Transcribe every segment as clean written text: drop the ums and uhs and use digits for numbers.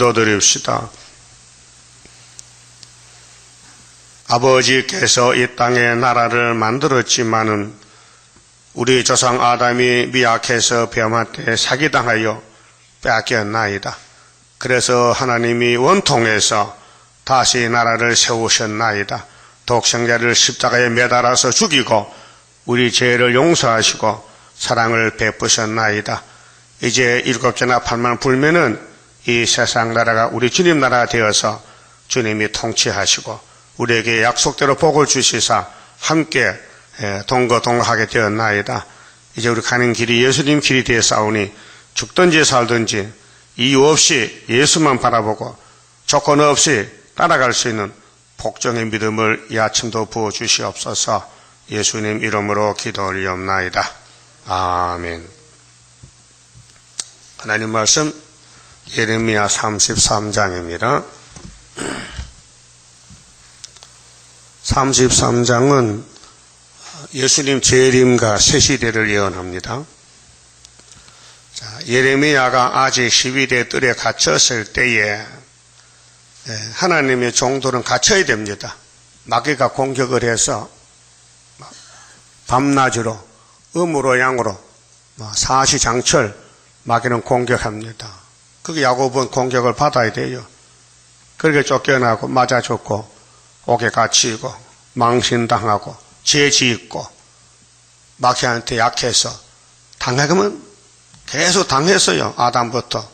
기도드립시다. 아버지께서 이 땅에 나라를 만들었지만은 우리 조상 아담이 미약해서 변화때 사기당하여 빼앗겼나이다. 그래서 하나님이 원통해서 다시 나라를 세우셨나이다. 독생자를 십자가에 매달아서 죽이고 우리 죄를 용서하시고 사랑을 베푸셨나이다. 이제 일곱째 나팔만 불면은 이 세상 나라가 우리 주님 나라가 되어서 주님이 통치하시고 우리에게 약속대로 복을 주시사 함께 동거동거하게 되었나이다. 이제 우리 가는 길이 예수님 길이 되었사오니 죽든지 살든지 이유 없이 예수만 바라보고 조건 없이 따라갈 수 있는 복종의 믿음을 이 아침도 부어주시옵소서. 예수님 이름으로 기도 올리옵나이다. 아멘. 하나님 말씀 예레미야 33장입니다. 33장은 예수님 재림과 새시대를 예언합니다. 예레미야가 아직 12대 뜰에 갇혔을 때에 하나님의 종들은 갇혀야 됩니다. 마귀가 공격을 해서 밤낮으로 음으로 양으로 사시장철 마귀는 공격합니다. 그게 야곱은 공격을 받아야 돼요. 그렇게 쫓겨나고 맞아 죽고 옥에 갇히고 망신당하고 죄짓고 마귀한테 약해서 당하면 계속 당했어요. 아담부터.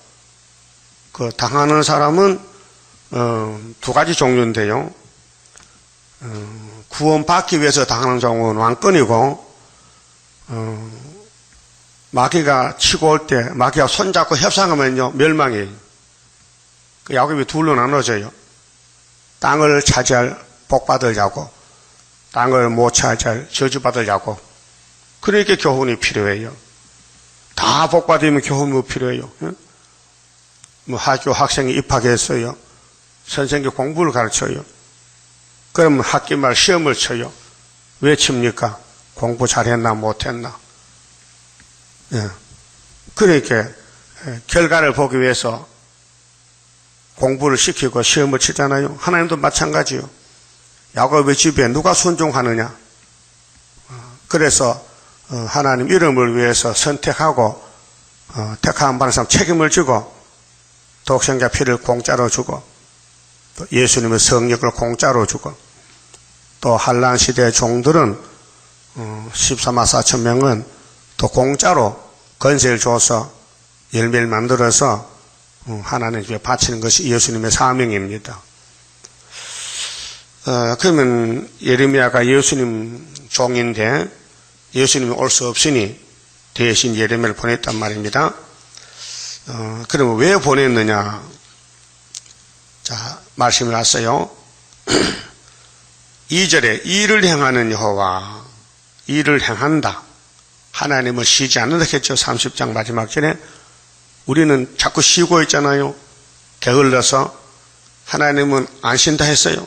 그 당하는 사람은 두 가지 종류인데요. 구원받기 위해서 당하는 종은 왕권이고 마귀가 치고 올 때 마귀가 손잡고 협상하면요 멸망이에요. 그 야곱이 둘로 나눠져요. 땅을 차지할 복받으려고 땅을 못 차지할 저주받으려고. 그러니까 교훈이 필요해요. 다 복받으면 교훈이 필요해요. 뭐 학교 학생이 입학했어요. 선생님이 공부를 가르쳐요. 그러면 학기말 시험을 쳐요. 왜 칩니까? 공부 잘했나 못했나. 그러니까 결과를 보기 위해서 공부를 시키고 시험을 치잖아요. 하나님도 마찬가지요. 야곱의 집에 누가 순종하느냐. 그래서 하나님 이름을 위해서 선택하고 택함 받은 사람 책임을 지고 독생자 피를 공짜로 주고 또 예수님의 성령을 공짜로 주고 또 한란 시대의 종들은 14만 4천 명은 또 공짜로 건세를 줘서 열매를 만들어서 하나님 집에 바치는 것이 예수님의 사명입니다. 그러면 예레미야가 예수님 종인데 예수님이 올 수 없으니 대신 예레미야를 보냈단 말입니다. 그러면 왜 보냈느냐? 자, 말씀을 왔어요. 2절에 일을 행하는 여호와, 일을 행한다. 하나님은 쉬지 않는다 했죠. 30장 마지막 절에. 우리는 자꾸 쉬고 있잖아요. 게을러서. 하나님은 안 쉰다 했어요.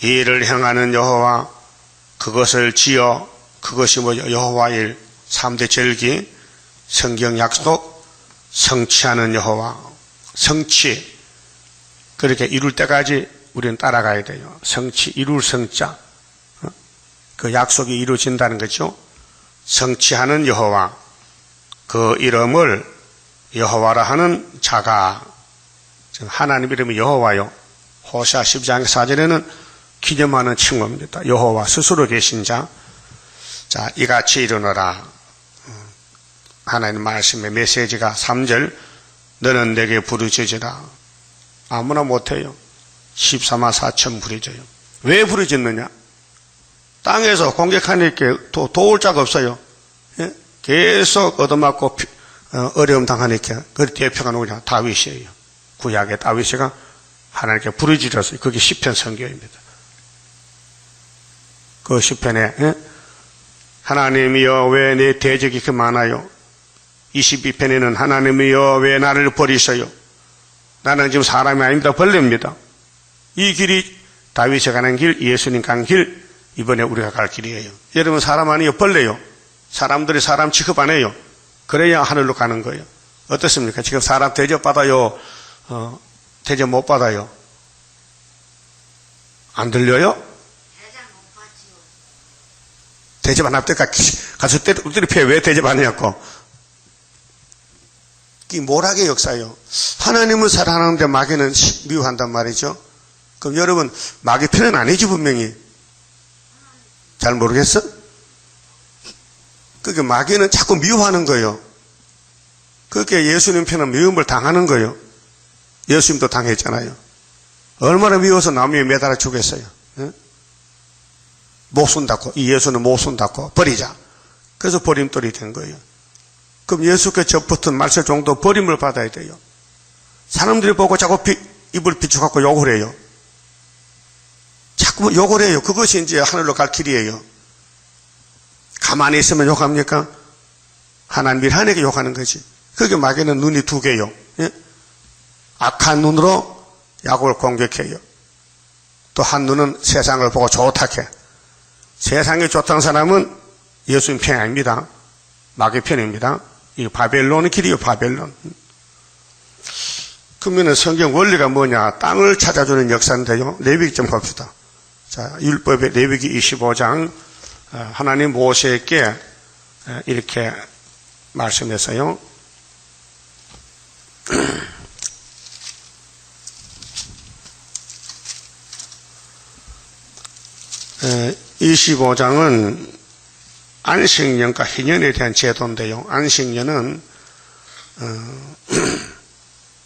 일을 행하는 여호와, 그것을 지어, 그것이 여호와 일, 3대 절기, 성경 약속, 성취하는 여호와, 성취. 그렇게 이룰 때까지 우리는 따라가야 돼요. 성취, 이룰 성자. 그 약속이 이루어진다는 거죠. 성취하는 여호와, 그 이름을 여호와라 하는 자가, 하나님 이름이 여호와요. 호시아 12장 4절에는 기념하는 칭호입니다. 여호와 스스로 계신 자. 자, 이같이 이르노라. 하나님 말씀의 메시지가 3절, 너는 내게 부르짖으라. 아무나 못해요. 14만 4천 부르짖어요. 왜 부르짖느냐? 땅에서 공격하니까 도울 자가 없어요. 예? 계속 얻어맞고 어려움 당하니까 그 대표가 누구냐? 다윗이에요. 구약의 다윗이가 하나님께 부르짖었어요. 그게 시편 성경입니다. 그 시편에 하나님이여 왜 내 대적이 이렇게 많아요? 22편에는 하나님이여 왜 나를 버리셔요? 나는 지금 사람이 아닙니다. 벌레입니다. 이 길이 다윗이 가는 길, 예수님 간 길, 이번에 우리가 갈 길이에요. 여러분 사람 아니에요? 벌레요. 사람들이 사람 취급 안 해요. 그래야 하늘로 가는 거예요. 어떻습니까? 지금 사람 대접받아요. 대접 못 받아요? 안 들려요? 대접 안 할 때까 가서 때려 패. 왜 대접 안 했냐고. 이 모락의 역사예요. 하나님은 사랑하는데 마귀는 미워한단 말이죠. 그럼 여러분, 마귀 편은 아니지, 분명히. 잘 모르겠어? 그게 마귀는 자꾸 미워하는 거예요. 그게 예수님 편은 미움을 당하는 거예요. 예수님도 당했잖아요. 얼마나 미워서 나무 위에 매달아 죽겠어요. 못 쓴다고. 이 예수는 못 쓴다고. 버리자. 그래서 버림돌이 된 거예요. 그럼 예수께 접붙은 말세 정도 버림을 받아야 돼요. 사람들이 보고 자꾸 입을 비추갖고 욕을 해요. 자꾸 욕을 해요. 그것이 이제 하늘로 갈 길이에요. 가만히 있으면 욕합니까? 하나님 일하니까 욕하는 거지. 그게 마귀는 눈이 두 개요. 예? 악한 눈으로 야곱을 공격해요. 또 한 눈은 세상을 보고 좋다해. 세상이 좋다는 사람은 예수님 편이 아닙니다. 마귀 편입니다. 이 바벨론의 길이요, 바벨론. 그러면 성경 원리가 뭐냐? 땅을 찾아주는 역사인데요. 레위기 좀 봅시다. 자, 율법의 레위기 25장, 하나님 모세에게 이렇게 말씀했어요. 25장은 안식년과 희년에 대한 제도인데요. 안식년은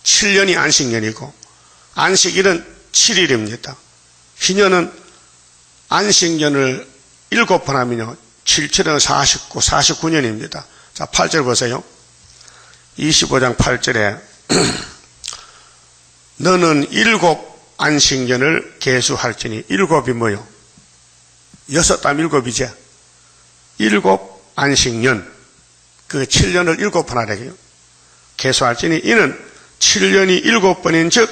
7년이 안식년이고 안식일은 7일입니다. 희년은 안식년을 7번 하면요. 7, 7은 49, 49년입니다. 자, 8절 보세요. 25장 8절에 너는 7 안식년을 계수할지니 7이 뭐요? 6 다음 7이죠. 7 안식년, 그 7년을 7번 하래요. 계수할지니 이는 7년이 7번인 즉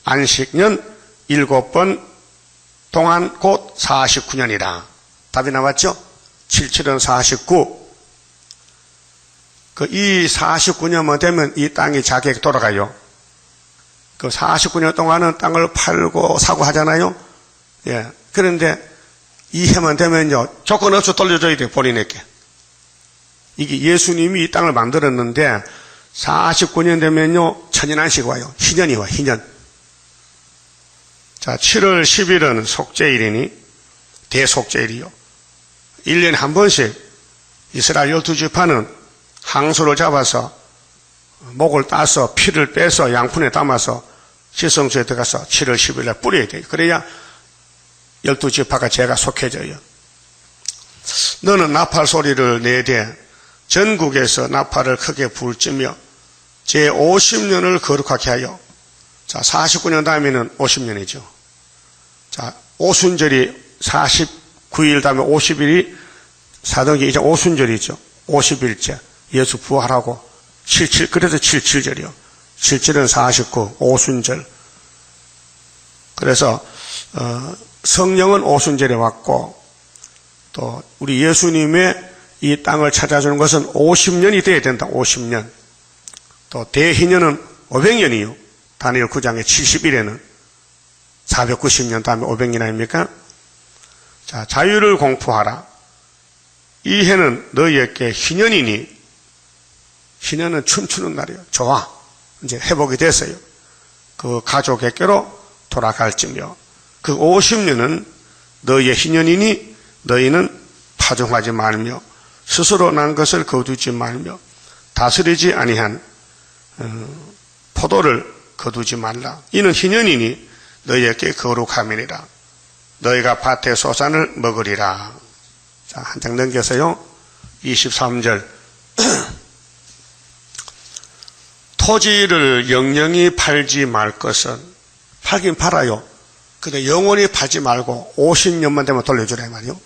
안식년 7번 동안 곧 49년이라. 답이 나왔죠? 7, 7은 49. 이 49년만 되면 이 땅이 자기에게 돌아가요. 그 49년 동안은 땅을 팔고 사고 하잖아요. 예. 그런데 이 해만 되면요, 조건 없이 돌려줘야 돼요, 본인에게. 이게 예수님이 이 땅을 만들었는데, 49년 되면요, 천년안식 와요. 희년이 와, 희년. 자, 7월 10일은 속죄일이니, 대속죄일이요. 1년에 한 번씩 이스라엘 12지파는 항소를 잡아서, 목을 따서, 피를 빼서 양푼에 담아서, 지성소에 들어가서 7월 10일에 뿌려야 돼요. 그래야 12지파가 제가 속해져요. 너는 나팔 소리를 내되 전국에서 나팔을 크게 불지며 제 50년을 거룩하게 하여. 자, 49년 다음에는 50년이죠. 자, 오순절이 49일 다음에 50일이 사도기 이제 오순절이죠. 50일째. 예수 부활하고 77, 그래서 77절이요. 77은 49, 오순절. 그래서 성령은 오순절에 왔고 또 우리 예수님의 이 땅을 찾아주는 것은 50년이 돼야 된다. 50년. 또 대희년은 500년이요. 다니엘 9장의 70일에는 490년 다음에 500년 아닙니까? 자, 자유를 공포하라. 이 해는 너희에게 희년이니. 희년은 춤추는 날이에요. 좋아. 이제 회복이 됐어요. 그 가족에게로 돌아갈지며 그 50년은 너희의 희년이니 너희는 파종하지 말며 스스로 난 것을 거두지 말며 다스리지 아니한 포도를 거두지 말라. 이는 희년이니 너희에게 거룩함이니라. 너희가 밭의 소산을 먹으리라. 자, 한 장 넘겨서요. 23절. 토지를 영영히 팔지 말 것은, 팔긴 팔아요. 근데 영원히 팔지 말고 50년만 되면 돌려주라 이 말이요.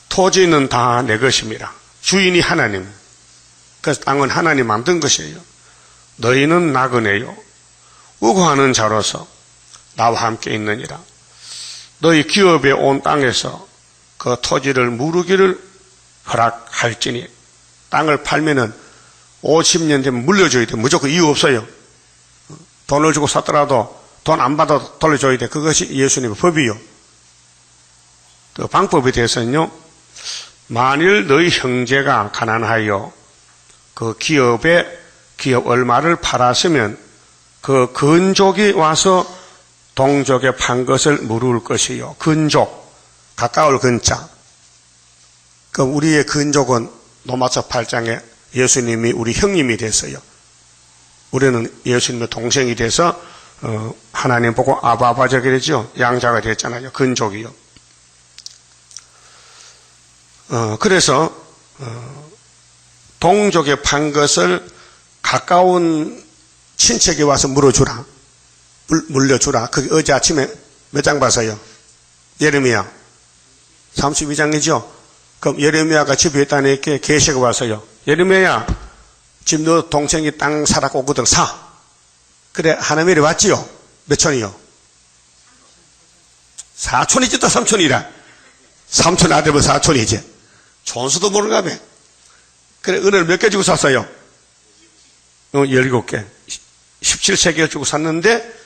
토지는 다 내 것입니다. 주인이 하나님. 그래서 땅은 하나님 만든 것이에요. 너희는 나그네요. 우고하는 자로서 나와 함께 있느니라. 너희 기업에 온 땅에서 그 토지를 무르기를 허락할지니. 땅을 팔면은 50년 되면 물려줘야 돼. 무조건 이유 없어요. 돈을 주고 샀더라도 돈 안 받아도 돌려줘야 돼. 그것이 예수님의 법이요. 그 방법에 대해서는요, 만일 너희 형제가 가난하여 그 기업 얼마를 팔았으면 그 근족이 와서 동족에 판 것을 물을 것이요. 근족, 가까울 근자. 그럼 우리의 근족은 로마서 8장에 예수님이 우리 형님이 됐어요. 우리는 예수님의 동생이 돼서 하나님 보고 아바 저게 되죠. 양자가 됐잖아요. 근족이요. 그래서 동족에 판 것을 가까운 친척이 와서 물어주라. 물려주라. 그게 어제 아침에 몇 장 봐서요? 예레미야 32장이죠. 그럼 예레미야가 집에 있다니까 계시가 와서요. 예레미야야, 지금 너 동생이 땅 사라고 오거든. 사. 그래, 하나님이 왔지요. 몇 촌이요? 4촌이지 또 3촌이라. 3촌 아들은 4촌이지. 촌수도 모르는가 봐. 그래, 은혜를 몇 개 주고 샀어요? 17개. 17세기를 주고 샀는데,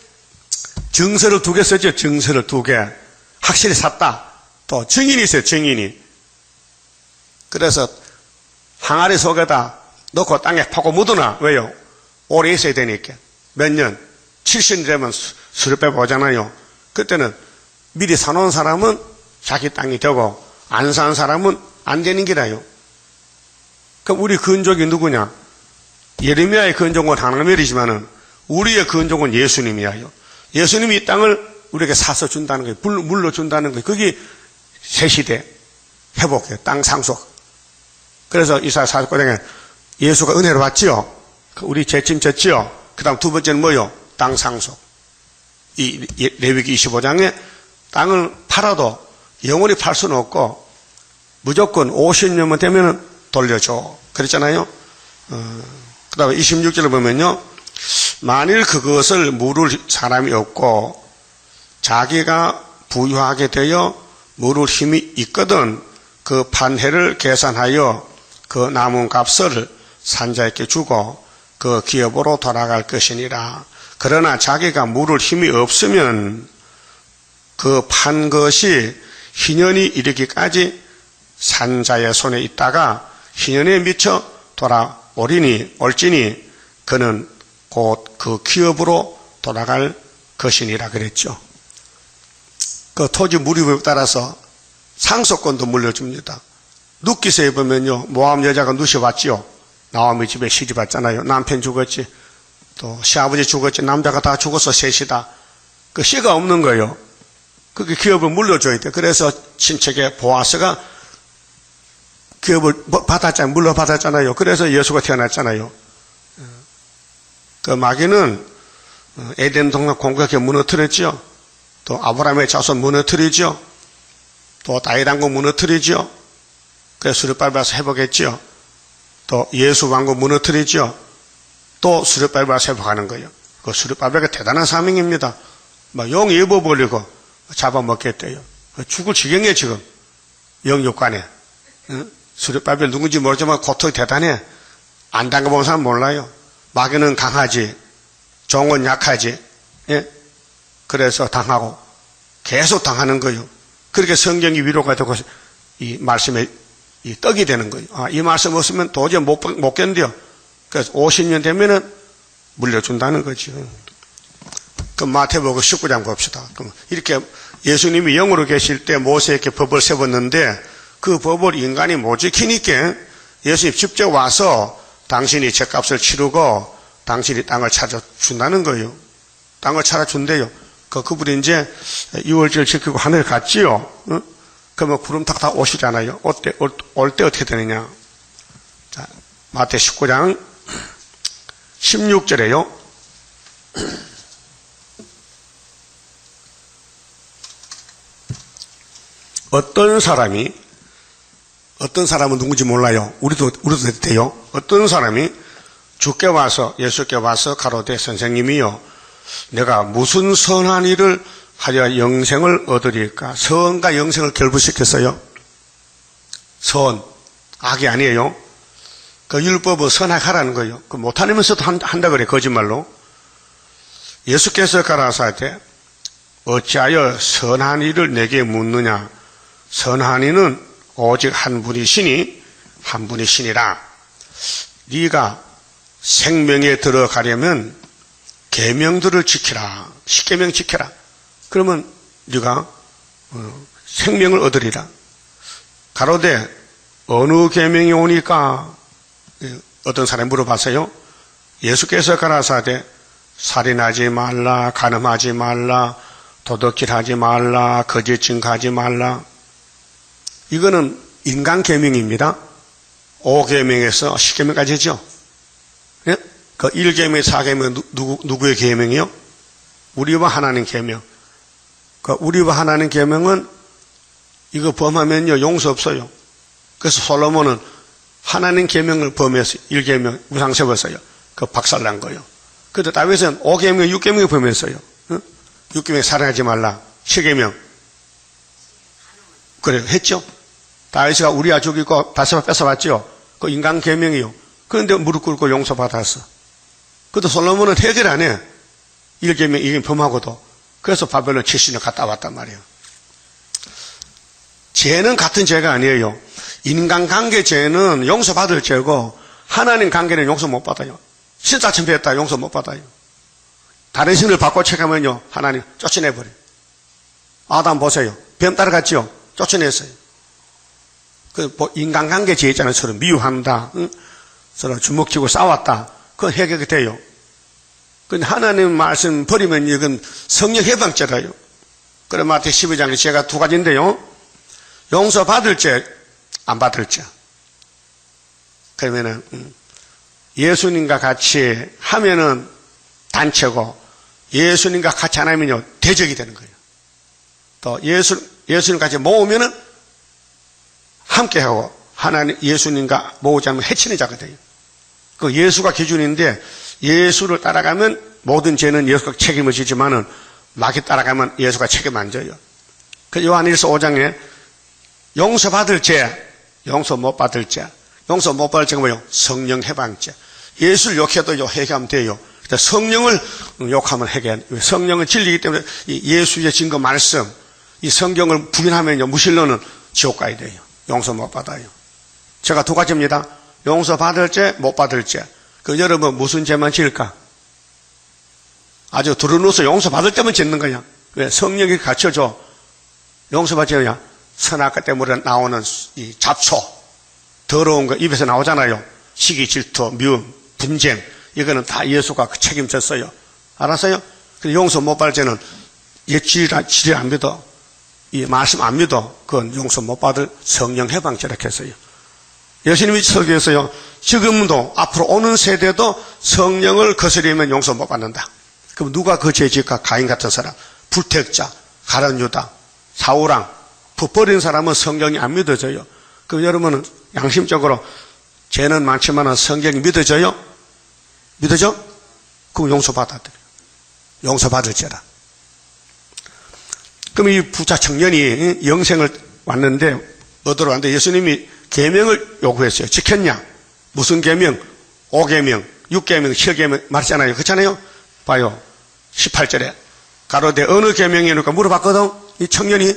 증서를 2개 썼죠. 증서를 2개. 확실히 샀다. 또 증인이 있어요. 증인이. 그래서 항아리 속에다 넣고 땅에 파고 묻어놔. 왜요? 오래 있어야 되니까. 몇 년? 70년 되면 수를 빼보잖아요. 그때는 미리 사놓은 사람은 자기 땅이 되고 안 산 사람은 안 되는 기라요. 그럼 우리 근족이 누구냐? 예레미야의 근족은 하나님이지만은 우리의 근족은 예수님이야요. 예수님이 이 땅을 우리에게 사서 준다는 거예요. 물러준다는 거예요. 그게 새시대 회복이에요. 땅 상속. 그래서 이사야 49장에 예수가 은혜로 왔지요. 우리 죄짐 졌지요. 그 다음 두 번째는 뭐요? 땅 상속. 이 레위기 25장에 땅을 팔아도 영원히 팔 수는 없고 무조건 50년만 되면 돌려줘. 그랬잖아요. 그 다음에 26절을 보면요. 만일 그것을 물을 사람이 없고 자기가 부유하게 되어 물을 힘이 있거든 그 판회를 계산하여 그 남은 값을 산자에게 주고 그 기업으로 돌아갈 것이니라. 그러나 자기가 물을 힘이 없으면 그 판 것이 희년이 이르기까지 산자의 손에 있다가 희년에 미쳐 올지니 그는 곧 그 기업으로 돌아갈 것이니라 그랬죠. 그 토지 무리법에 따라서 상속권도 물려줍니다. 룻기서에 보면요, 모함 여자가 룻이 왔지요. 나오미 집에 시집 왔잖아요. 남편 죽었지, 또 시아버지 죽었지, 남자가 다 죽어서 셋이다. 그 씨가 없는 거예요. 그게 기업을 물려줘야 돼. 그래서 친척의 보아스가 기업을 물려받았잖아요. 그래서 예수가 태어났잖아요. 그 마귀는 에덴 동산 공격해 무너뜨렸죠. 또 아브라함의 자손 무너뜨리죠. 또 다윗 왕국 무너뜨리죠. 그래서 수를 밟아서 회복했죠. 또 예수 왕국 무너뜨리죠. 또 수를 밟아서 회복하는 거예요. 그 수를 밟아가 대단한 사명입니다. 용 입어버리고 잡아먹겠대요. 죽을 지경이에요 지금. 영육간에. 수를 밟아 누군지 모르지만 고통이 대단해. 안 당해본 사람 몰라요. 마귀는 강하지, 종은 약하지. 예? 그래서 당하고 계속 당하는 거예요. 그렇게 성경이 위로가 되고 이 말씀에 이 떡이 되는 거예요. 이 말씀 없으면 도저히 못 견뎌요. 그래서 50년 되면은 물려준다는 거죠. 그 마태복음 19장 봅시다. 이렇게 예수님이 영으로 계실 때 모세에게 법을 세웠는데 그 법을 인간이 못 지키니까 예수님 직접 와서 당신이 죗값을 치르고 당신이 땅을 찾아준다는 거예요. 땅을 찾아준대요. 그분이 이제 6월절 지키고 하늘 갔지요. 그러면 구름탁 다 오시잖아요. 올 때 어떻게 되느냐. 자, 마태 19장 16절에요. 어떤 사람은 누군지 몰라요. 우리도 돼요. 어떤 사람이 주께 와서, 예수께 와서 가로되 선생님이요, 내가 무슨 선한 일을 하여 영생을 얻으리까? 선과 영생을 결부시켰어요. 선, 악이 아니에요. 그 율법은 선하게 하라는 거예요. 그 못하면서도 한다 그래, 거짓말로. 예수께서 가라사대 어찌하여 선한 이를 내게 묻느냐. 선한 이는 오직 한 분이시니 한 분이시니라. 네가 생명에 들어가려면 계명들을 지키라. 십계명 지켜라. 그러면 네가 생명을 얻으리라. 가로되 어느 계명이 오니까? 어떤 사람이 물어봤어요. 예수께서 가라사대 살인하지 말라, 간음하지 말라, 도둑질하지 말라, 거짓 증거하지 말라. 이거는 인간 계명입니다. 5계명에서 10계명까지죠. 예? 그 1계명, 4계명 누구의 계명이요? 우리와 하나님 계명. 그 우리와 하나님 계명은 이거 범하면요 용서 없어요. 그래서 솔로몬은 하나님 계명을 범했어요. 1계명 우상 세웠어요. 그 박살난 거예요. 그런데 다윗은 5계명, 6계명을 범했어요. 6계명 살인하지 말라. 7계명 그래 했죠. 다윗이가 우리아 죽이고 바세바 뺏어왔죠. 그 인간 계명이요. 그런데 무릎 꿇고 용서받았어. 그래도 솔로몬은 해결 안 해. 1계명, 2계명 범하고도. 그래서 바벨론 70년 갔다 왔단 말이에요. 죄는 같은 죄가 아니에요. 인간관계 죄는 용서받을 죄고 하나님 관계는 용서 못 받아요. 신사참배했다 용서 못 받아요. 다른 신을 바꿔 책하면요 하나님 쫓아내버려요. 아담 보세요. 뱀 따라갔죠. 쫓아냈어요. 그 인간관계 죄 있잖아요. 서로 미워한다. 응? 서로 주먹쥐고 싸웠다. 그건 해결이 돼요. 근데 하나님 말씀 버리면 이건 성령 해방죄라요. 그래 마태 12장에 죄가 두 가지인데요. 용서받을 죄, 안 받을 죄. 그러면은 예수님과 같이 하면은 단체고 예수님과 같이 안 하면요 대적이 되는 거예요. 또 예수님 같이 모으면은 함께하고 하나님 예수님과 모으지 않으면 해치는 자가 돼요. 그 예수가 기준인데 예수를 따라가면 모든 죄는 예수가 책임을 지지만은 마귀 따라가면 예수가 책임 안 져요. 그 요한일서 5장에 용서받을 죄, 용서 못 받을 죄. 용서 못 받을 죄가 뭐예요? 성령 해방죄. 예수를 욕해도 해결하면 돼요. 성령을 욕하면 해결. 성령은 진리이기 때문에 예수의 증거 말씀, 이 성경을 부인하면요 무신론은 지옥 가야 돼요. 용서 못 받아요. 제가 두 가지입니다. 용서 받을 죄, 못 받을 죄. 그 여러분 무슨 죄만 지을까? 아주 두루누워서 용서 받을 때만 짓는 거야. 왜? 성령이 갖춰줘. 용서 받지냐? 선악과 때문에 나오는 이 잡초, 더러운 거 입에서 나오잖아요. 시기, 질투, 미움, 분쟁. 이거는 다 예수가 책임졌어요. 알았어요? 용서 못 받을 죄는 지리 안 믿어. 이 말씀 안 믿어. 그건 용서 못 받을 성령 해방죄라 했어요. 예수님이 설교했어요. 지금도 앞으로 오는 세대도 성령을 거스리면 용서 못 받는다. 그럼 누가 그 죄질까? 가인 같은 사람, 불택자, 가룟 유다, 사울왕, 부버린 사람은 성경이 안 믿어져요. 그럼 여러분은 양심적으로 죄는 많지만 성경이 믿어져요? 믿어져? 그럼 용서받아들여요. 용서받을 죄라. 그럼 이 부자 청년이 영생을 왔는데 얻으러 왔는데 예수님이 계명을 요구했어요. 지켰냐? 무슨 계명? 5계명, 6계명, 7계명 말했잖아요. 그렇잖아요? 봐요. 18절에 가로되 어느 계명이니까 물어봤거든. 이 청년이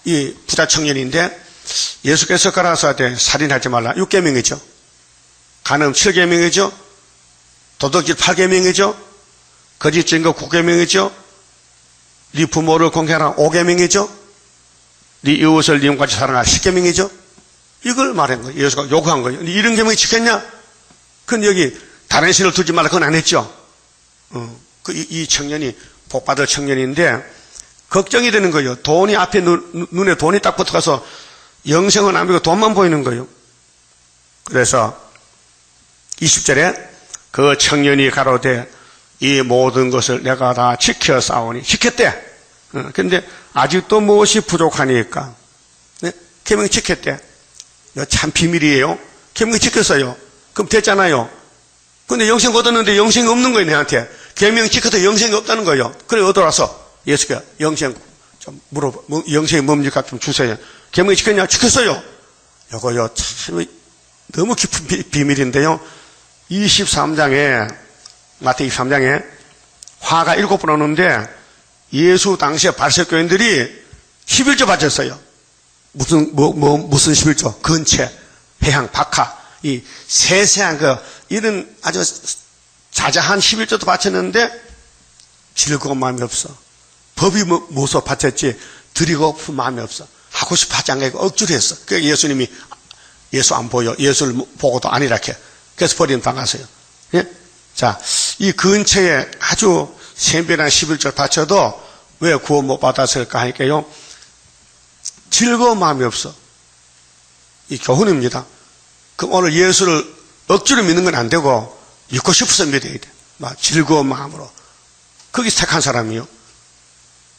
이 부자 청년인데 예수께서 가라사대 살인하지 말라. 6계명이죠. 간음 7계명이죠. 도둑질 8계명이죠. 거짓 증거 9계명이죠. 네 부모를 공경하라 5계명이죠. 네 이웃을 네 같이 사랑하라 10계명이죠. 이걸 말한 거예요. 예수가 요구한 거예요. 이런 계명이 지켰냐? 근데 여기 다른 신을 두지 말라 그건 안 했죠. 이 청년이 복받을 청년인데 걱정이 되는 거예요. 돈이 앞에 눈에 돈이 딱 붙어가서 영생은 안 보이고 돈만 보이는 거예요. 그래서 20절에 그 청년이 가로되 이 모든 것을 내가 다 지켜 싸우니 지켰대. 그런데 아직도 무엇이 부족하니까 네? 계명 지켰대. 참 비밀이에요. 계명 지켰어요. 그럼 됐잖아요. 근데 영생 얻었는데 영생이 없는 거예요. 내한테 계명 지켜도 영생이 없다는 거예요. 그래 얻어와서 예수가 영생 좀 영생이 뭡니까 좀 주세요. 계명 지켰냐? 지켰어요. 이거요 참 너무 깊은 비밀인데요. 23장에 마태 23장에 화가 7번 오는데 예수 당시에 바리새교인들이 11조 바쳤어요. 무슨 11조? 근체, 회향, 박하. 이 세세한 이런 아주 자자한 11조도 바쳤는데 즐거운 마음이 없어. 법이 무서워 바쳤지 드리고 싶은 마음이 없어. 하고 싶어 하지 않고 억지로 했어. 그래서 예수님이 예수 안 보여. 예수를 보고도 아니라 해. 그래서 버림 당하세요. 예? 자, 이 근처에 아주 세배나 11조 바쳐도 왜 구원 못 받았을까 하니까요. 즐거운 마음이 없어. 이 교훈입니다. 그럼 오늘 예수를 억지로 믿는 건 안 되고 믿고 싶어서 믿어야 돼. 막 즐거운 마음으로. 거기 택한 사람이요.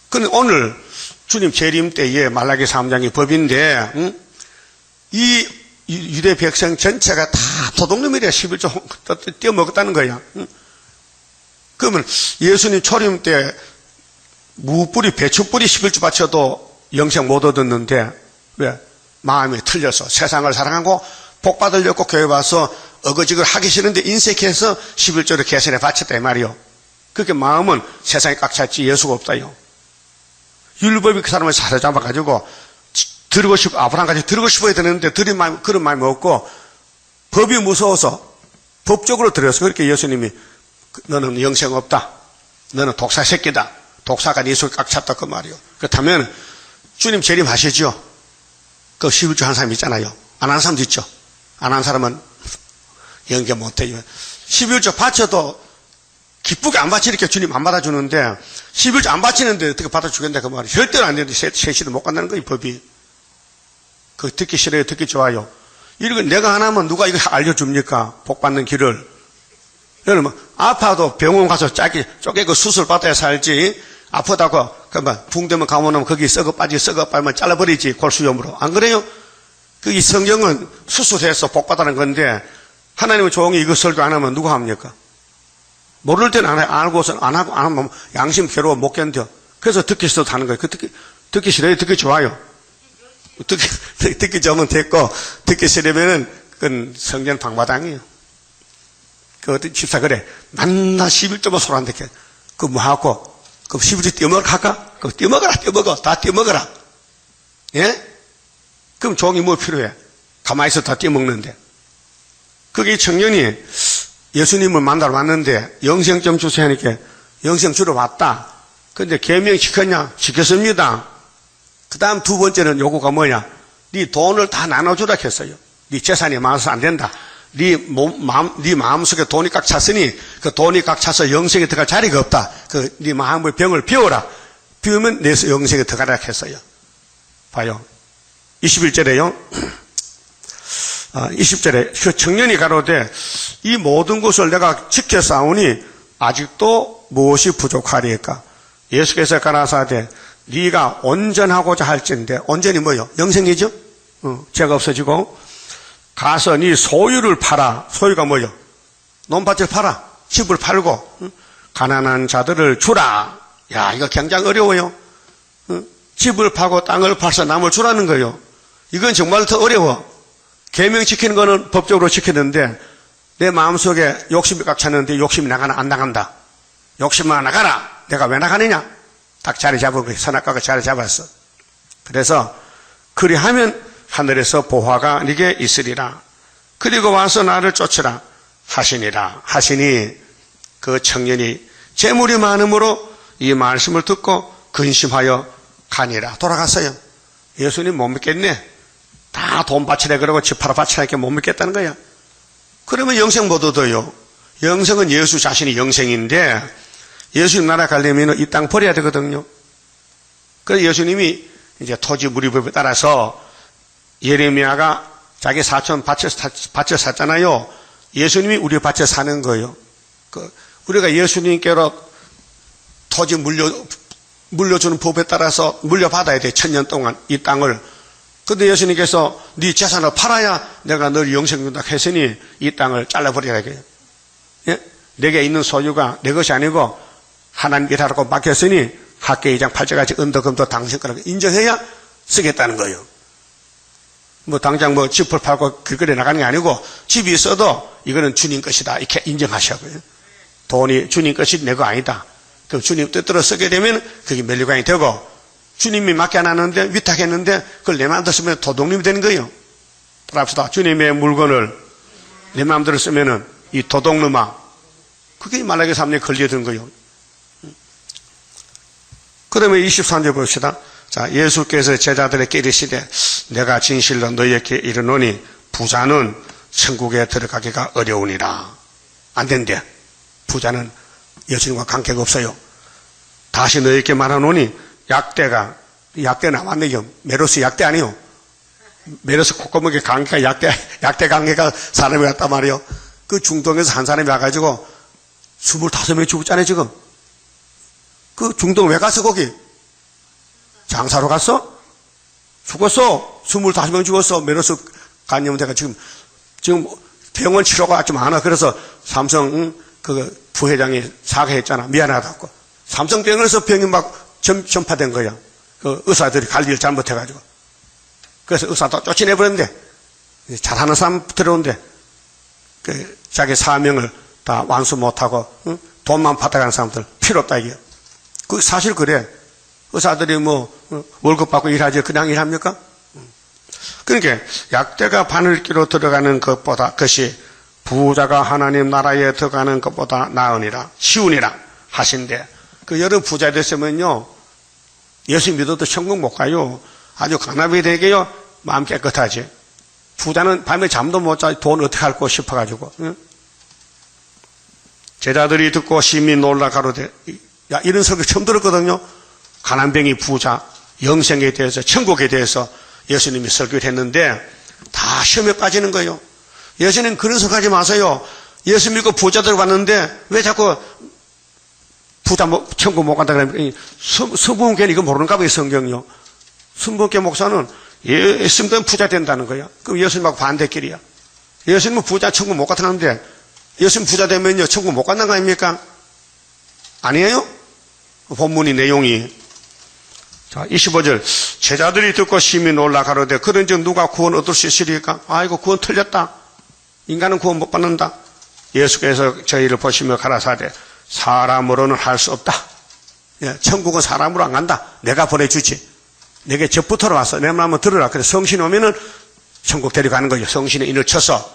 그런데 오늘 주님 재림 때에 말라기 3장이 법인데 이 유대 백성 전체가 다 도둑놈이래. 11조 떼어먹었다는 거야. 그러면 예수님 초림 때 무뿌리 배추뿌리 11조 바쳐도 영생 못 얻었는데 왜? 마음이 틀려서 세상을 사랑하고 복 받으려고 교회 와서 어거지걸 하기 싫은데 인색해서 11조를 개선해 바쳤다 이 말이요. 그렇게 마음은 세상에 꽉 찼지 예수가 없다요. 율법이 그 사람을 사로잡아가지고 들고 싶어 아브라함까지 들고 싶어야 되는데 그런 마음이 없고 법이 무서워서 법적으로 들여서 그렇게 예수님이 너는 영생 없다. 너는 독사 새끼다. 독사가 네 속에 꽉 찼다 그 말이요. 그렇다면 주님 재림하시죠. 그 11조 한 사람 있잖아요. 안 한 사람도 있죠. 안 한 사람은 연계 못해요. 11조 바쳐도 기쁘게 안 바치니까 주님 안 받아주는데 11조 안 바치는데 어떻게 받아주겠다 그 말이에요. 절대로 안 되는데 셋시도 못 간다는 거예요. 법이. 그거 듣기 싫어요. 듣기 좋아요. 이거 내가 하나면 누가 이거 알려줍니까? 복 받는 길을. 여러분 아파도 병원 가서 쪼개고 수술 받아야 살지. 아프다고 그러면 붕대면 가면 거기 썩어 빠지면 잘라버리지. 골수염으로. 안 그래요? 그 이 성경은 수술해서 복 받아는 건데 하나님의 종이 이거 설교 안 하면 누가 합니까? 모를 때는 안 해. 알고서 안 하면 양심 괴로워 못 견뎌. 그래서 듣기 싫어도 하는 거예요. 듣기 싫어요? 듣기 좋아요? 듣기 좋으면 됐고, 듣기 싫으면은, 그건 성전 방마당이에요. 그 어떤 집사 그래. 만나 11조만 소리 안 듣게. 그 뭐 하고, 그 11조 떼먹으러 갈까? 그 떼먹어라, 떼먹어. 다 떼먹어라. 예? 그럼 종이 뭐 필요해? 가만히 있어 다 떼먹는데. 그게 청년이 예수님을 만나러 왔는데 영생 좀 주세요 하니까 영생 주러 왔다. 근데 계명 시켰냐? 시켰습니다. 그 다음 두 번째는 요구가 뭐냐? 네 돈을 다 나눠주라 했어요. 네 재산이 많아서 안 된다. 네 마음속에 돈이 꽉 찼으니 그 돈이 꽉 차서 영생에 들어갈 자리가 없다. 네 마음의 병을 비워라. 비우면 내 영생에 들어가라 했어요. 봐요. 21절에요. 20절에 그 청년이 가로되 이 모든 것을 내가 지켜 싸우니 아직도 무엇이 부족하리까? 예수께서 가라사대 네가 온전하고자 할진대. 온전이 뭐요? 영생이죠? 죄가 없어지고 가서 네 소유를 팔아. 소유가 뭐요? 논밭을 팔아. 집을 팔고 가난한 자들을 주라. 야, 이거 굉장히 어려워요. 집을 파고 땅을 팔아서 남을 주라는 거예요. 이건 정말 더 어려워. 계명 지키는 거는 법적으로 지키는데 내 마음속에 욕심이 꽉 찼는데 욕심이 나가나 안 나간다. 욕심만 나가라. 내가 왜 나가느냐? 딱 자리 잡고 선악과가 자리 잡았어. 그래서 그리하면 하늘에서 보화가 네게 있으리라. 그리고 와서 나를 쫓으라 하시니라. 하시니 그 청년이 재물이 많음으로 이 말씀을 듣고 근심하여 가니라. 돌아갔어요. 예수님 못 믿겠네. 다 돈 바치래 그러고 집 팔아 바치라니까 못 믿겠다는 거야. 그러면 영생 못 얻어요. 영생은 예수 자신이 영생인데 예수님 나라 가려면 이 땅 버려야 되거든요. 그래서 예수님이 이제 토지 무리법에 따라서 예레미야가 자기 사촌 밭에 샀잖아요. 예수님이 우리 밭에 사는 거예요. 우리가 예수님께로 토지 물려주는 법에 따라서 물려받아야 돼. 1000년 동안 이 땅을. 근데 예수님께서 네 재산을 팔아야 내가 널 영생 준다 했으니 이 땅을 잘라버리라. 예? 내게 있는 소유가 내 것이 아니고 하나님 일하라고 맡겼으니 학계 2장 8절까지 은도금도 당신 거라고 인정해야 쓰겠다는 거예요. 뭐 당장 뭐 집을 팔고 길거리에 나가는 게 아니고 집이 있어도 이거는 주님 것이다 이렇게 인정하셔고요. 돈이 주님 것이 내 거 아니다. 그럼 주님 뜻대로 쓰게 되면 그게 멸류관이 되고, 주님이 맡게 안 하는데 위탁했는데 그걸 내 마음대로 쓰면 도둑님이 되는 거예요. 따라합시다. 주님의 물건을 내 마음대로 쓰면은 이 도둑놈아, 그게 말라기 3년에 걸려든 거예요. 그러면 23절 봅시다. 자, 예수께서 제자들에게 이르시되 내가 진실로 너희에게 이르노니 부자는 천국에 들어가기가 어려우니라. 안 된대. 부자는 예수님과 관계가 없어요. 다시 너희에게 말하노니 약대 나왔네요. 메로스 약대 아니요. 메로스 콧구멍에 관계가 약대 관계가 사람이 왔단 말이요. 그 중동에서 한 사람이 와가지고 25명이 죽었잖아요, 지금. 그 중동 왜 갔어, 거기? 장사로 갔어? 죽었어. 25명 죽었어. 메로스 간염돼가 지금 병원 치료가 좀 많아. 그래서 삼성, 그 부회장이 사과했잖아. 미안하다고. 삼성병원에서 병이 막 전파된 거야. 그 의사들이 관리를 잘못해가지고. 그래서 의사도 쫓아내버렸는데, 잘하는 사람 들어온데, 그 자기 사명을 다 완수 못하고, 돈만 받아가는 사람들 필요 없다, 이게. 그 사실 그래. 의사들이 월급 받고 일하지 그냥 일합니까? 그러니까 약대가 바늘기로 들어가는 것이 부자가 하나님 나라에 들어가는 것보다 나으니라, 쉬우니라 하신대. 그 여러 부자 됐으면요, 예수 믿어도 천국 못 가요. 아주 강남이 되게요, 마음 깨끗하지. 부자는 밤에 잠도 못 자, 돈 어떻게 할까 싶어가지고. 응? 제자들이 듣고 심히 놀라 가로되, 야, 이런 설교 처음 들었거든요. 가난뱅이 부자, 영생에 대해서, 천국에 대해서 예수님이 설교를 했는데 다 시험에 빠지는 거예요. 예수님 그런 설교하지 마세요. 예수 믿고 부자들 왔는데 왜 자꾸 부자 천국 못 간다 그러면 순복음교회는 이거 모르는가 봐요, 성경이요. 순복음교회 목사는 예수 믿으면 부자 된다는 거예요. 그럼 예수님하고 반대길이야. 예수님은 부자 천국 못 갔다는데 예수님 부자 되면요 천국 못 간다는 거 아닙니까? 아니에요? 본문이 내용이. 자, 25절. 제자들이 듣고 심히 놀라 가로되 그런즉 누가 구원 얻을 수 있으리까? 아이고, 구원 틀렸다. 인간은 구원 못 받는다. 예수께서 저희를 보시며 가라사대 사람으로는 할 수 없다. 예, 천국은 사람으로 안 간다. 내가 보내주지. 내게 적부터로 왔어. 내 말 한번 들으라. 그래서 성신 오면은 천국 데려가는 거죠. 성신의 인을 쳐서.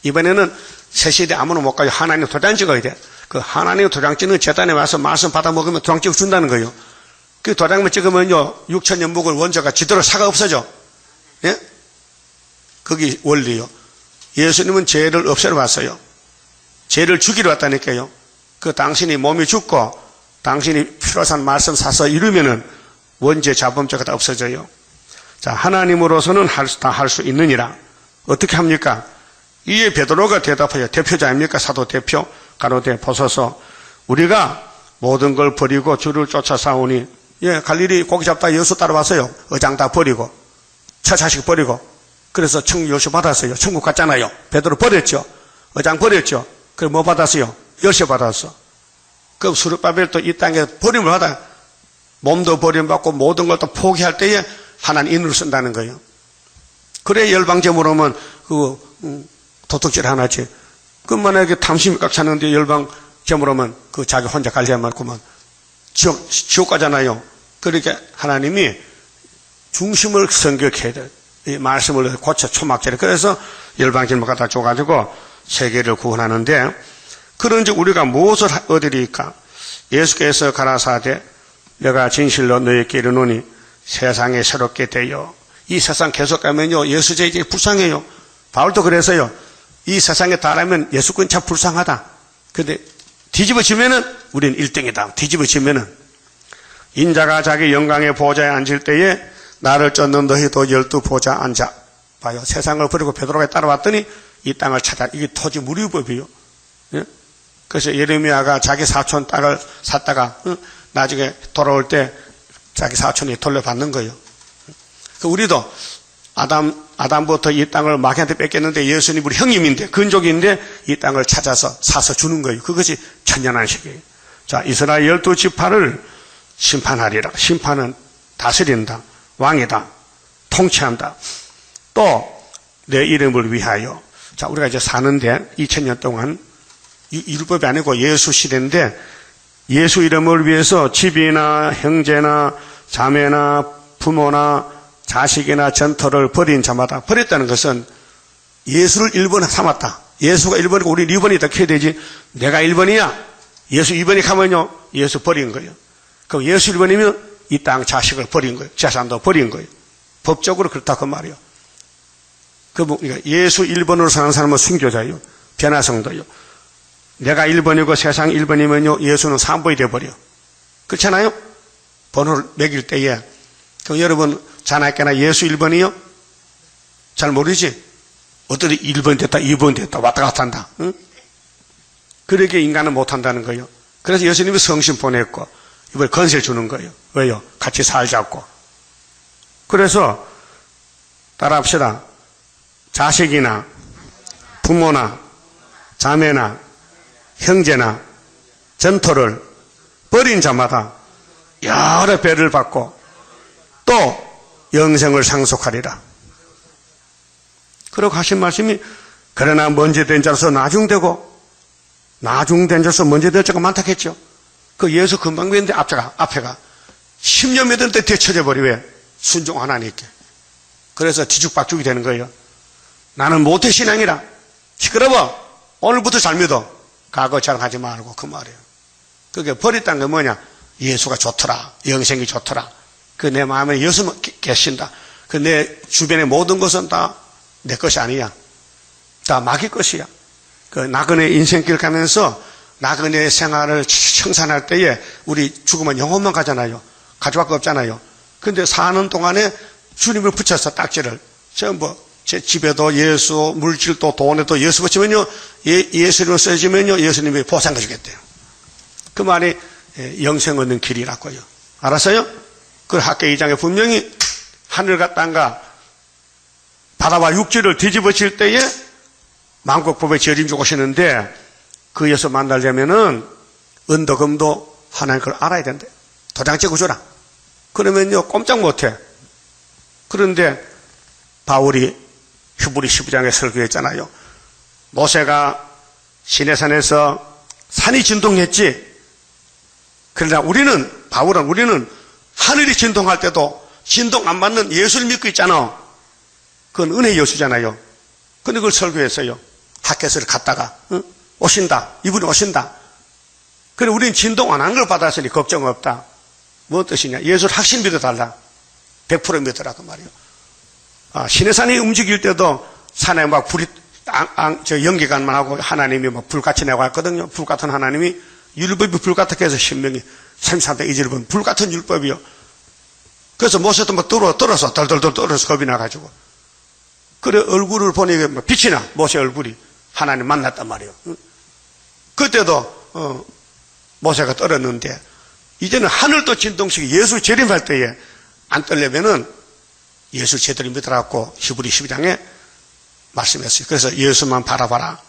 이번에는 새 시대 아무나 못 가요. 하나님 도장 찍어야 돼. 그 하나님 도장 찍는 재단에 와서 말씀 받아 먹으면 도장 찍어 준다는 거예요. 그 도장만 찍으면요, 6,000년 묵을 원자가 지도로 사가 없어져. 예? 그게 원리요. 예수님은 죄를 없애러 왔어요. 죄를 죽이러 왔다니까요. 그 당신이 몸이 죽고, 당신이 필요한 말씀 사서 이루면은 원죄 자범죄가 다 없어져요. 자, 하나님으로서는 다 할 수 있느니라. 어떻게 합니까? 이에 베드로가 대답하여 대표자 아닙니까? 사도 대표. 가로되 보소서 우리가 모든 걸 버리고 주를 쫓아 싸우니, 예, 갈릴리 고기 잡다 예수 따라왔어요. 의장 다 버리고, 처자식 버리고. 그래서 천국 열쇠 받았어요. 천국 갔잖아요. 베드로 버렸죠. 의장 버렸죠. 그럼 뭐 받았어요? 열쇠 받았어. 그럼 수르바벨도 이 땅에 버림을 받아. 몸도 버림받고 모든 걸 다 포기할 때에 하나님 인을 쓴다는 거예요. 그래 열방제물로면 도둑질 하나지. 그 만약에 탐심이 꽉 찼는데 열방제물로면 그 자기 혼자 관리하면 그만 지옥 가잖아요. 그러니까 하나님이 중심을 성격해야 돼. 이 말씀을 고쳐 초막절에. 그래서 열방제물 갖다 줘가지고 세계를 구원하는데, 그런즉 우리가 무엇을 얻으리까? 예수께서 가라사대 내가 진실로 너희에게 이르노니 세상에 새롭게 되어. 이 세상 계속 가면요 예수제 이제 불쌍해요. 바울도 그래서요, 이 세상에 달하면 예수권 참 불쌍하다. 근데 뒤집어지면은 우리는 1등이다. 뒤집어지면은 인자가 자기 영광의 보좌에 앉을 때에 나를 쫓는 너희도 12보좌 앉아. 봐요. 세상을 버리고 베드로가 따라왔더니 이 땅을 찾아. 이게 토지 무리법이요. 예? 그래서 예레미야가 자기 사촌 땅을 샀다가 나중에 돌아올 때 자기 사촌이 돌려받는 거예요. 우리도 아담부터 이 땅을 마귀한테 뺏겼는데 예수님 우리 형님인데, 근족인데 이 땅을 찾아서 사서 주는 거예요. 그것이 천년안식이에요. 자, 이스라엘 12지파를 심판하리라. 심판은 다스린다. 왕이다. 통치한다. 또 내 이름을 위하여. 자, 우리가 이제 사는데 2000년 동안 이 율법이 아니고 예수 시대인데 예수 이름을 위해서 집이나 형제나 자매나 부모나 자식이나 전토를 버린 자마다, 버렸다는 것은 예수를 1번 삼았다. 예수가 1번이고 우리 2번이다 해야 되지. 내가 1번이야. 예수 2번이 가면요, 예수 버린 거예요. 그럼 예수 1번이면 이 땅 자식을 버린 거예요. 재산도 버린 거예요. 법적으로 그렇다고 말이에요. 그러니까 예수 1번으로 사는 사람은 순교자예요. 변화성도예요. 내가 1번이고 세상 1번이면요, 예수는 3번이 되어버려. 그렇잖아요? 번호를 매길 때에. 그럼 여러분, 자나깨나 예수 1번이요? 잘 모르지? 어떤 1번 됐다, 2번 됐다, 왔다 갔다 한다. 응? 그렇게 인간은 못한다는 거예요. 그래서 예수님이 성신 보냈고, 이번에 건세를 주는 거예요. 왜요? 같이 살자고. 그래서, 따라합시다. 자식이나, 부모나, 자매나, 형제나, 전토를 버린 자마다 여러 배를 받고, 또 영생을 상속하리라. 그러고 하신 말씀이, 그러나 먼저 된 자로서 나중되고, 나중된 자로서 먼저 될 자가 많다 했죠. 그 예수 금방 뵀는데 앞에가 10년 몇 때 뒤쳐져 버리. 왜? 순종 하나님께. 그래서 뒤죽박죽이 되는 거예요. 나는 모태신앙이라. 시끄러워. 오늘부터 잘 믿어. 과거 자랑하지 말고 그 말이에요. 그게 버렸다는 게 뭐냐? 예수가 좋더라. 영생이 좋더라. 그 내 마음에 예수 계신다. 그 내 주변의 모든 것은 다 내 것이 아니야. 다 마귀 것이야. 그 나그네 인생길 가면서 나그네 생활을 청산할 때에 우리 죽으면 영혼만 가잖아요. 가져갈 거 없잖아요. 근데 사는 동안에 주님을 붙여서 딱지를 전부 제 집에도 예수, 물질도 돈에도 예수 붙이면요, 예수를 써주면요, 예수님이 보상해 주겠대요. 그 말이 영생 얻는 길이라고요. 알았어요? 그 학계 2장에 분명히 하늘과 땅과 바다와 육지를 뒤집어질 때에 만국법에 재림 주고 오시는데, 그 예수 만나려면은 은도금도 하나님 걸 알아야 된대. 도장 찍어주라. 그러면요, 꼼짝 못해. 그런데 바울이 히브리 12장에 설교했잖아요. 모세가 시내산에서 산이 진동했지. 그러나 우리는 하늘이 진동할 때도 진동 안 받는 예수를 믿고 있잖아. 그건 은혜의 여수잖아요. 근데 그걸 설교했어요. 학교에서 갔다가, 응? 오신다. 이분이 오신다. 그래, 우리는 진동 안 한 걸 받았으니 걱정 없다. 뭔 뜻이냐? 예수를 확신 믿어달라. 100% 믿으라고 말이에요. 시내산이 움직일 때도 산에 막 불이, 연기관만 하고 하나님이 막 불같이 내고 했거든요. 불 같은 하나님이 율법이 불 같게 해서 신명이 33대 이절을 보면 불 같은 율법이요. 그래서 모세도 막 떨어서 덜덜덜 떨어서 겁이 나가지고. 그래, 얼굴을 보니까 막 빛이 나. 모세 얼굴이. 하나님 만났단 말이에요. 그때도, 모세가 떨었는데, 이제는 하늘도 진동식이 예수 재림할 때에 안 떨려면은 예수 제대로 믿으라고 히브리 12장에 말씀했어요. 그래서 예수만 바라봐라.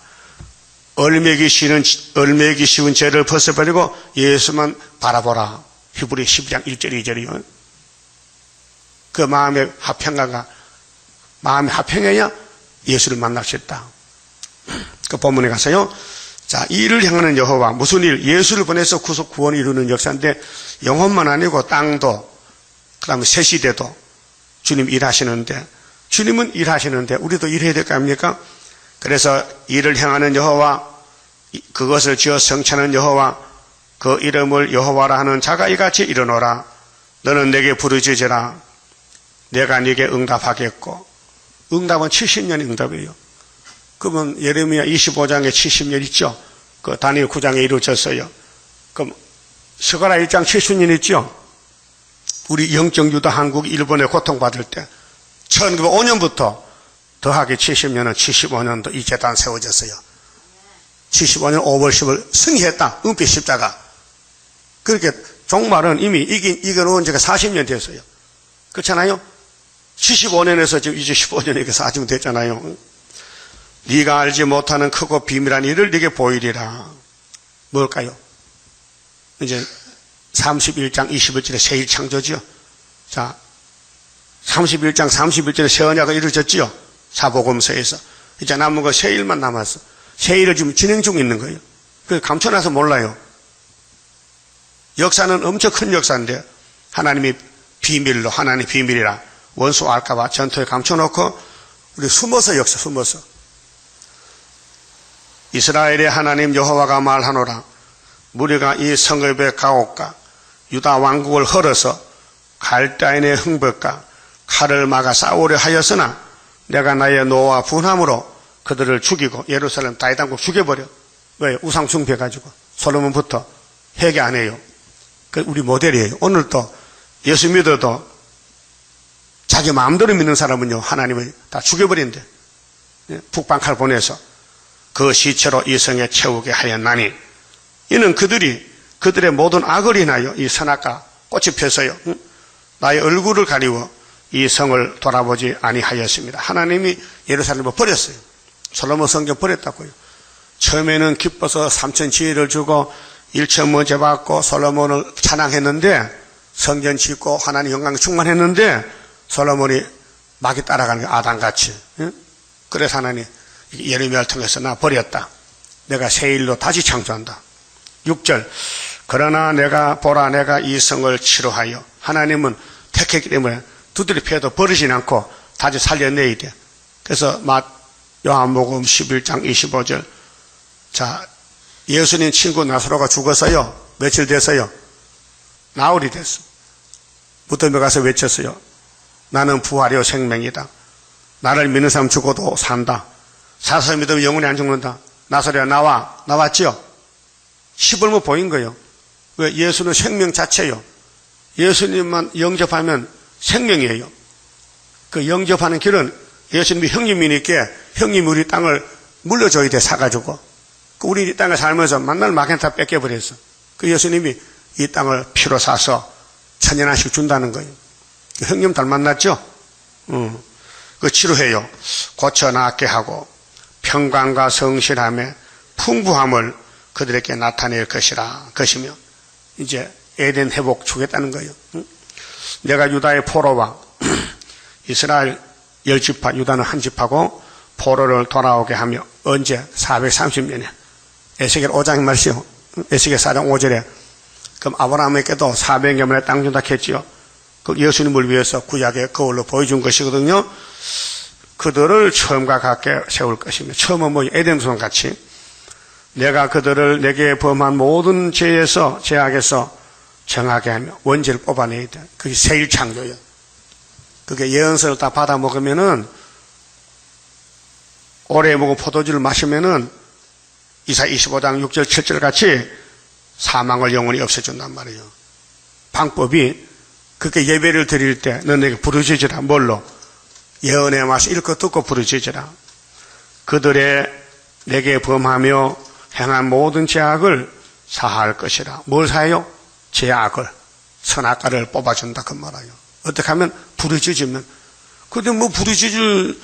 얼매기 쉬운 죄를 벗어버리고 예수만 바라보라. 히브리 12장 1절 2절이요. 그 마음의 합평해야 예수를 만날 수 있다. 그 본문에 가서요. 자, 이를 향하는 여호와, 무슨 일? 예수를 보내서 구원을 이루는 역사인데, 영혼만 아니고 땅도, 그 다음에 새 시대도 주님 일하시는데, 주님은 일하시는데 우리도 일해야 될 거 아닙니까? 그래서 이를 향하는 여호와, 그것을 지어 성취하는 여호와, 그 이름을 여호와라 하는 자가 이같이 일어노라. 너는 내게 부르짖으라. 내가 네게 응답하겠고. 응답은 70년의 응답이에요. 그러면 예레미야 25장에 70년 있죠? 그 다니엘 9장에 이루어졌어요. 그럼 스가랴 1장 70년 있죠? 우리 영적 유다 한국 일본에 고통받을 때 1905년부터 더하기 70년은 75년도 이 재단 세워졌어요. 75년 5월 10일 승리했다. 은빛 십자가. 그렇게 종말은 이미 이겨놓은 지가 40년 됐어요. 그렇잖아요? 75년에서 지금 이제 15년에 40년 됐잖아요. 네가 알지 못하는 크고 비밀한 일을 네게 보이리라. 뭘까요? 이제 31장 21절에 새일 창조지요. 자, 31장 31절에 새 언약이 이루어졌지요. 사복음서에서. 이제 남은 거 새일만 남았어. 새일을 지금 진행 중에 있는 거예요. 그래서 감춰놔서 몰라요. 역사는 엄청 큰 역사인데 하나님이 비밀로, 하나님 비밀이라 원수 알까봐 전투에 감춰놓고 우리 숨어서 숨어서. 이스라엘의 하나님 여호와가 말하노라. 무리가 이 성읍에 가옥과 유다 왕국을 헐어서 갈대아인의 흥벽과 칼을 막아 싸우려 하였으나 내가 나의 노와 분함으로 그들을 죽이고 예루살렘 다윗왕국 죽여버려. 왜? 우상 숭배해가지고. 솔로몬부터 회개 안 해요. 그 우리 모델이에요. 오늘도 예수 믿어도 자기 마음대로 믿는 사람은요, 하나님을 다 죽여버린대. 북방칼 보내서 그 시체로 이 성에 채우게 하였나니 이는 그들의 모든 악을 인하여 이 선악과 꽃이 펴서요, 나의 얼굴을 가리워 이 성을 돌아보지 아니하였습니다. 하나님이 예루살렘을 버렸어요. 솔로몬 성전 버렸다고요. 처음에는 기뻐서 3천 지혜를 주고 1천 먼저 받고 솔로몬을 찬양했는데, 성전 짓고 하나님 영광 충만했는데 솔로몬이 막이 따라가는 게 아담같이. 그래서 하나님 예레미야를 통해서 나 버렸다. 내가 새 일로 다시 창조한다. 6절. 그러나 내가 이 성을 치료하여, 하나님은 택했기 때문에 두드려 패도 버리진 않고 다시 살려내야 돼. 그래서 요한복음 11장 25절. 자, 예수님 친구 나사로가 죽었어요. 며칠 됐어요? 나흘이 됐어. 무덤에 가서 외쳤어요. 나는 부활이요 생명이다. 나를 믿는 사람 죽어도 산다. 사서 믿으면 영원히 안 죽는다. 나사로야 나왔지요? 시벌모 보인 거예요. 왜? 예수는 생명 자체예요. 예수님만 영접하면 생명이에요. 그 영접하는 길은 예수님이 형님이니까 형님이 우리 땅을 물려줘야 돼, 사가지고. 우리 이 땅을 살면서 만날 마겐타 뺏겨버렸어. 그 예수님이 이 땅을 피로 사서 천년한씩 준다는 거예요. 형님 닮았났죠? 그 치료해요. 고쳐 낫게 하고 평강과 성실함에 풍부함을 그들에게 나타낼 것이며 이제 에덴 회복 주겠다는 거예요. 내가 유다의 포로와 이스라엘 10지파, 유다는 한 지파고 포로를 돌아오게 하며, 언제? 430년에 에스겔 5장의 말이요. 에스겔 4장 5절에 그럼 아브라함에게도 400년 만에 땅 준다 했지요. 그 예수님을 위해서 구약의 거울로 보여준 것이거든요. 그들을 처음과 같게 세울 것이며, 처음은 뭐 에덴동 같이 내가 그들을 내게 범한 모든 죄악에서 정하게 하며 원죄를 뽑아내야 돼. 그게 새일 창조예요. 그게 예언서를 다 받아 먹으면은, 오래 먹은 포도주를 마시면은 이사 25장 6절 7절 같이 사망을 영원히 없애준단 말이에요. 방법이, 그렇게 예배를 드릴 때 너네에게 부르짖으라. 뭘로? 예언의 말씀 읽고 듣고 부르짖으라. 그들의 내게 범하며 행한 모든 죄악을 사할 것이라. 뭘 사해요? 죄악을, 선악과를 뽑아준다 그 말이에요. 어떻게 하면? 부르짖으면. 근데 뭐 부르짖을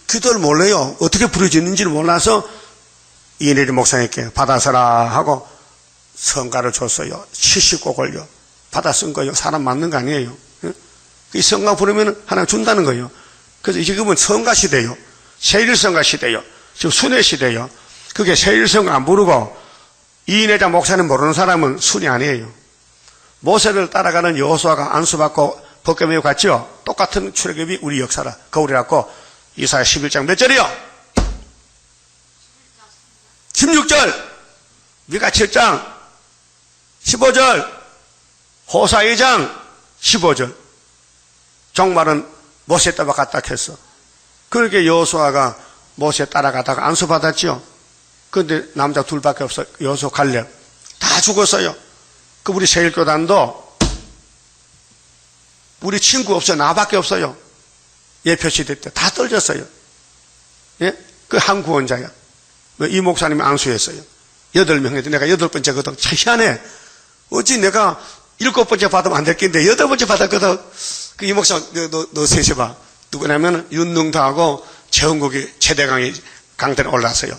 기도를 몰라요. 어떻게 부르짖는지를 몰라서 이내리 목사님께 받아서라 하고 성가를 줬어요. 70곡을요. 받아 쓴 거예요. 사람 맞는 거 아니에요. 이 성가 부르면 하나 준다는 거예요. 그래서 지금은 성가 시대요. 세일성가 시대요. 지금 순회 시대요. 그게 세일성가 안 부르고 이인회장 목사님 모르는 사람은 순이 아니에요. 모세를 따라가는 여호수아가 안수받고 벗겨매고 갔죠. 똑같은 출애굽이 우리 역사라. 거울이라고. 이사야 11장 몇 절이요? 16절. 미가 7장 15절. 호사 2장 15절. 정말은 모세 따라갔다 했어. 그렇게 여호수아가 모세 따라가다가 안수받았죠. 그런데 남자 둘밖에 없어요. 여호수아 갈렙. 다 죽었어요. 그 우리 세일교단도 우리 친구 없어요. 나밖에 없어요. 예표 시대 때 다 떨졌어요. 예? 그 한 구원자야. 이 목사님이 안수했어요. 8명인데 내가 8번째거든. 참 희한해. 어찌 내가 7번째 받으면 안 될 낀데 8번째 받았거든. 그 이 목사, 너 셋이 봐. 누구냐면 윤능도하고 재흥국이 최대강이 강단에 올랐어요.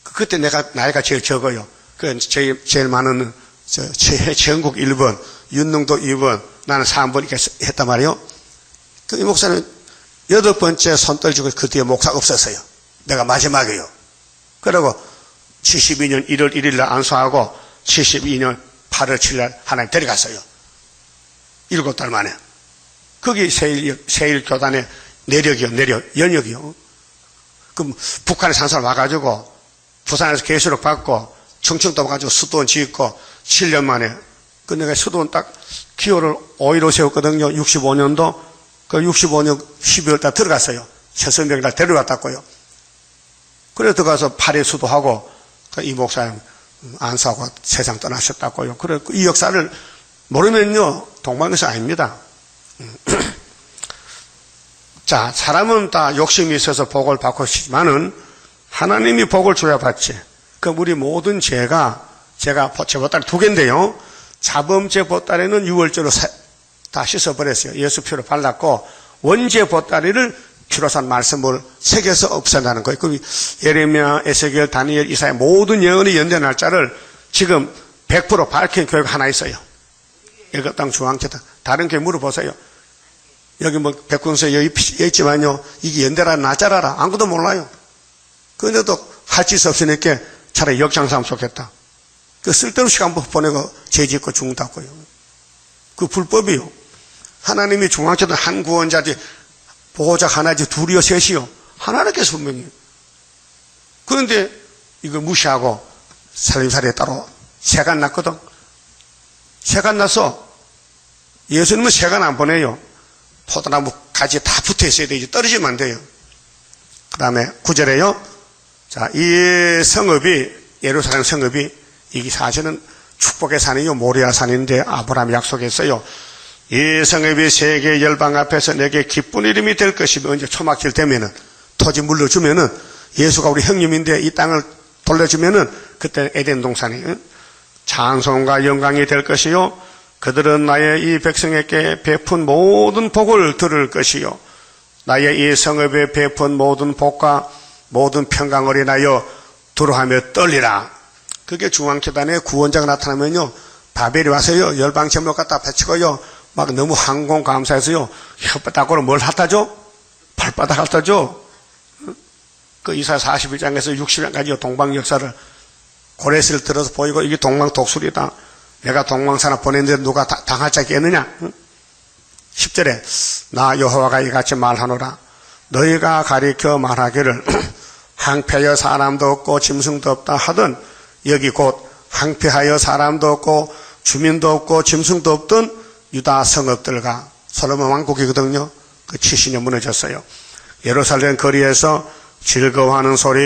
그때 내가 나이가 제일 적어요. 그 제일 많은 재흥국 1번, 윤능도 2번, 나는 3번 이렇게 했단 말이에요. 그 이 목사는 8번째 손 떨지고 그 뒤에 목사 없었어요. 내가 마지막이에요. 그리고 72년 1월 1일 날 안수하고 72년 8월 7일 하나님 데려갔어요. 7달 만에. 거기 세일교단의 연역이요. 그럼 북한에서 한 사람 와가지고 부산에서 계시록 받고 충청도 와가지고 수도원 짓고 7년 만에 그 내가 수도원 딱 기호를 5.15 세웠거든요. 65년도 그 65년 12월 달 들어갔어요. 최선병 날 데려갔다고요. 그래 들어가서 8회 수도하고 이 목사님 안수하고 세상 떠나셨다고요. 그래 이 역사를 모르면요 동방에서 아닙니다. 자, 사람은 다 욕심이 있어서 복을 받고 싶지만은 하나님이 복을 줘야 받지. 그럼 우리 모든 제가 제 보따리 2개인데요. 자범죄 보따리는 6월절로 다 씻어버렸어요. 예수 피로 발랐고 원죄 보따리를 피로 산 말씀을 새겨서 없앤다는 거예요. 그럼 예레미야, 에스겔, 다니엘, 이사야 모든 예언의 연대 날짜를 지금 100% 밝힌 교회가 하나 있어요. 일급당 중앙교회. 다른 교회 물어보세요. 여기 뭐 백군서에 여기 있지만요. 이게 연대라 날짜라라. 아무도 몰라요. 그런데도 할 짓 없으니까 차라리 역장사하면 좋겠다. 그 쓸데없는 시간 보내고 죄짓고 죽는다고요. 그 불법이요. 하나님이 중앙교회 한 구원자지 보호자 하나지 둘이요 셋이요. 하나님께서 분명히. 그런데 이거 무시하고 살림살이에 따로 새가 났거든. 새가 나서 예수님은 새가 안 보내요. 포도나무 가지에 다 붙어 있어야 되지. 떨어지면 안 돼요. 그 다음에 9절에요. 자, 이 성읍이, 예루살렘 성읍이, 이게 사실은 축복의 산이요. 모리아 산인데 아브라함이 약속했어요. 이 성읍이 세계 열방 앞에서 내게 기쁜 이름이 될 것이며 언제 초막질 되면은 토지 물려주면은 예수가 우리 형님인데 이 땅을 돌려주면은 그때 에덴 동산이 찬송과 영광이 될 것이요. 그들은 나의 이 백성에게 베푼 모든 복을 들을 것이요. 나의 이 성읍에 베푼 모든 복과 모든 평강을 인하여 두려하며 떨리라. 그게 중앙교단의 구원자가 나타나면요. 바벨이 와서요. 열방 제목 갖다 바치고요. 막 너무 항공 감사해서요. 혓바닥으로 뭘 갖다줘? 발바닥 갖다줘. 그 이사야 41장에서 60장까지 동방 역사를 고레스를 들어서 보이고 이게 동방 독수리다. 내가 동방산업 보냈는데 누가 당할 자가 있느냐? 10절에 나 여호와가 이같이 말하노라. 너희가 가리켜 말하기를 항폐하여 사람도 없고 짐승도 없다 하던 여기 곧 항폐하여 사람도 없고 주민도 없고 짐승도 없던 유다 성읍들과 솔로몬 왕국이거든요. 그 70년 무너졌어요. 예루살렘 거리에서 즐거워하는 소리,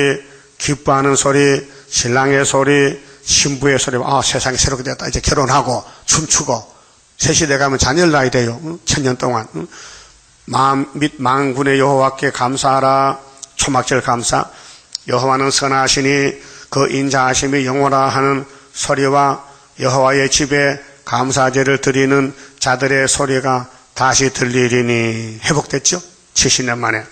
기뻐하는 소리, 신랑의 소리, 신부의 소리, 세상이 새롭게 됐다. 이제 결혼하고 춤추고 셋이 돼가면 자녀를 낳아야 돼요. 1000년 동안. 마음 및 만군의 여호와께 감사하라. 초막절 감사. 여호와는 선하시니 그 인자하심이 영원하 하는 소리와 여호와의 집에 감사제를 드리는 자들의 소리가 다시 들리리니. 회복됐죠? 70년 만에.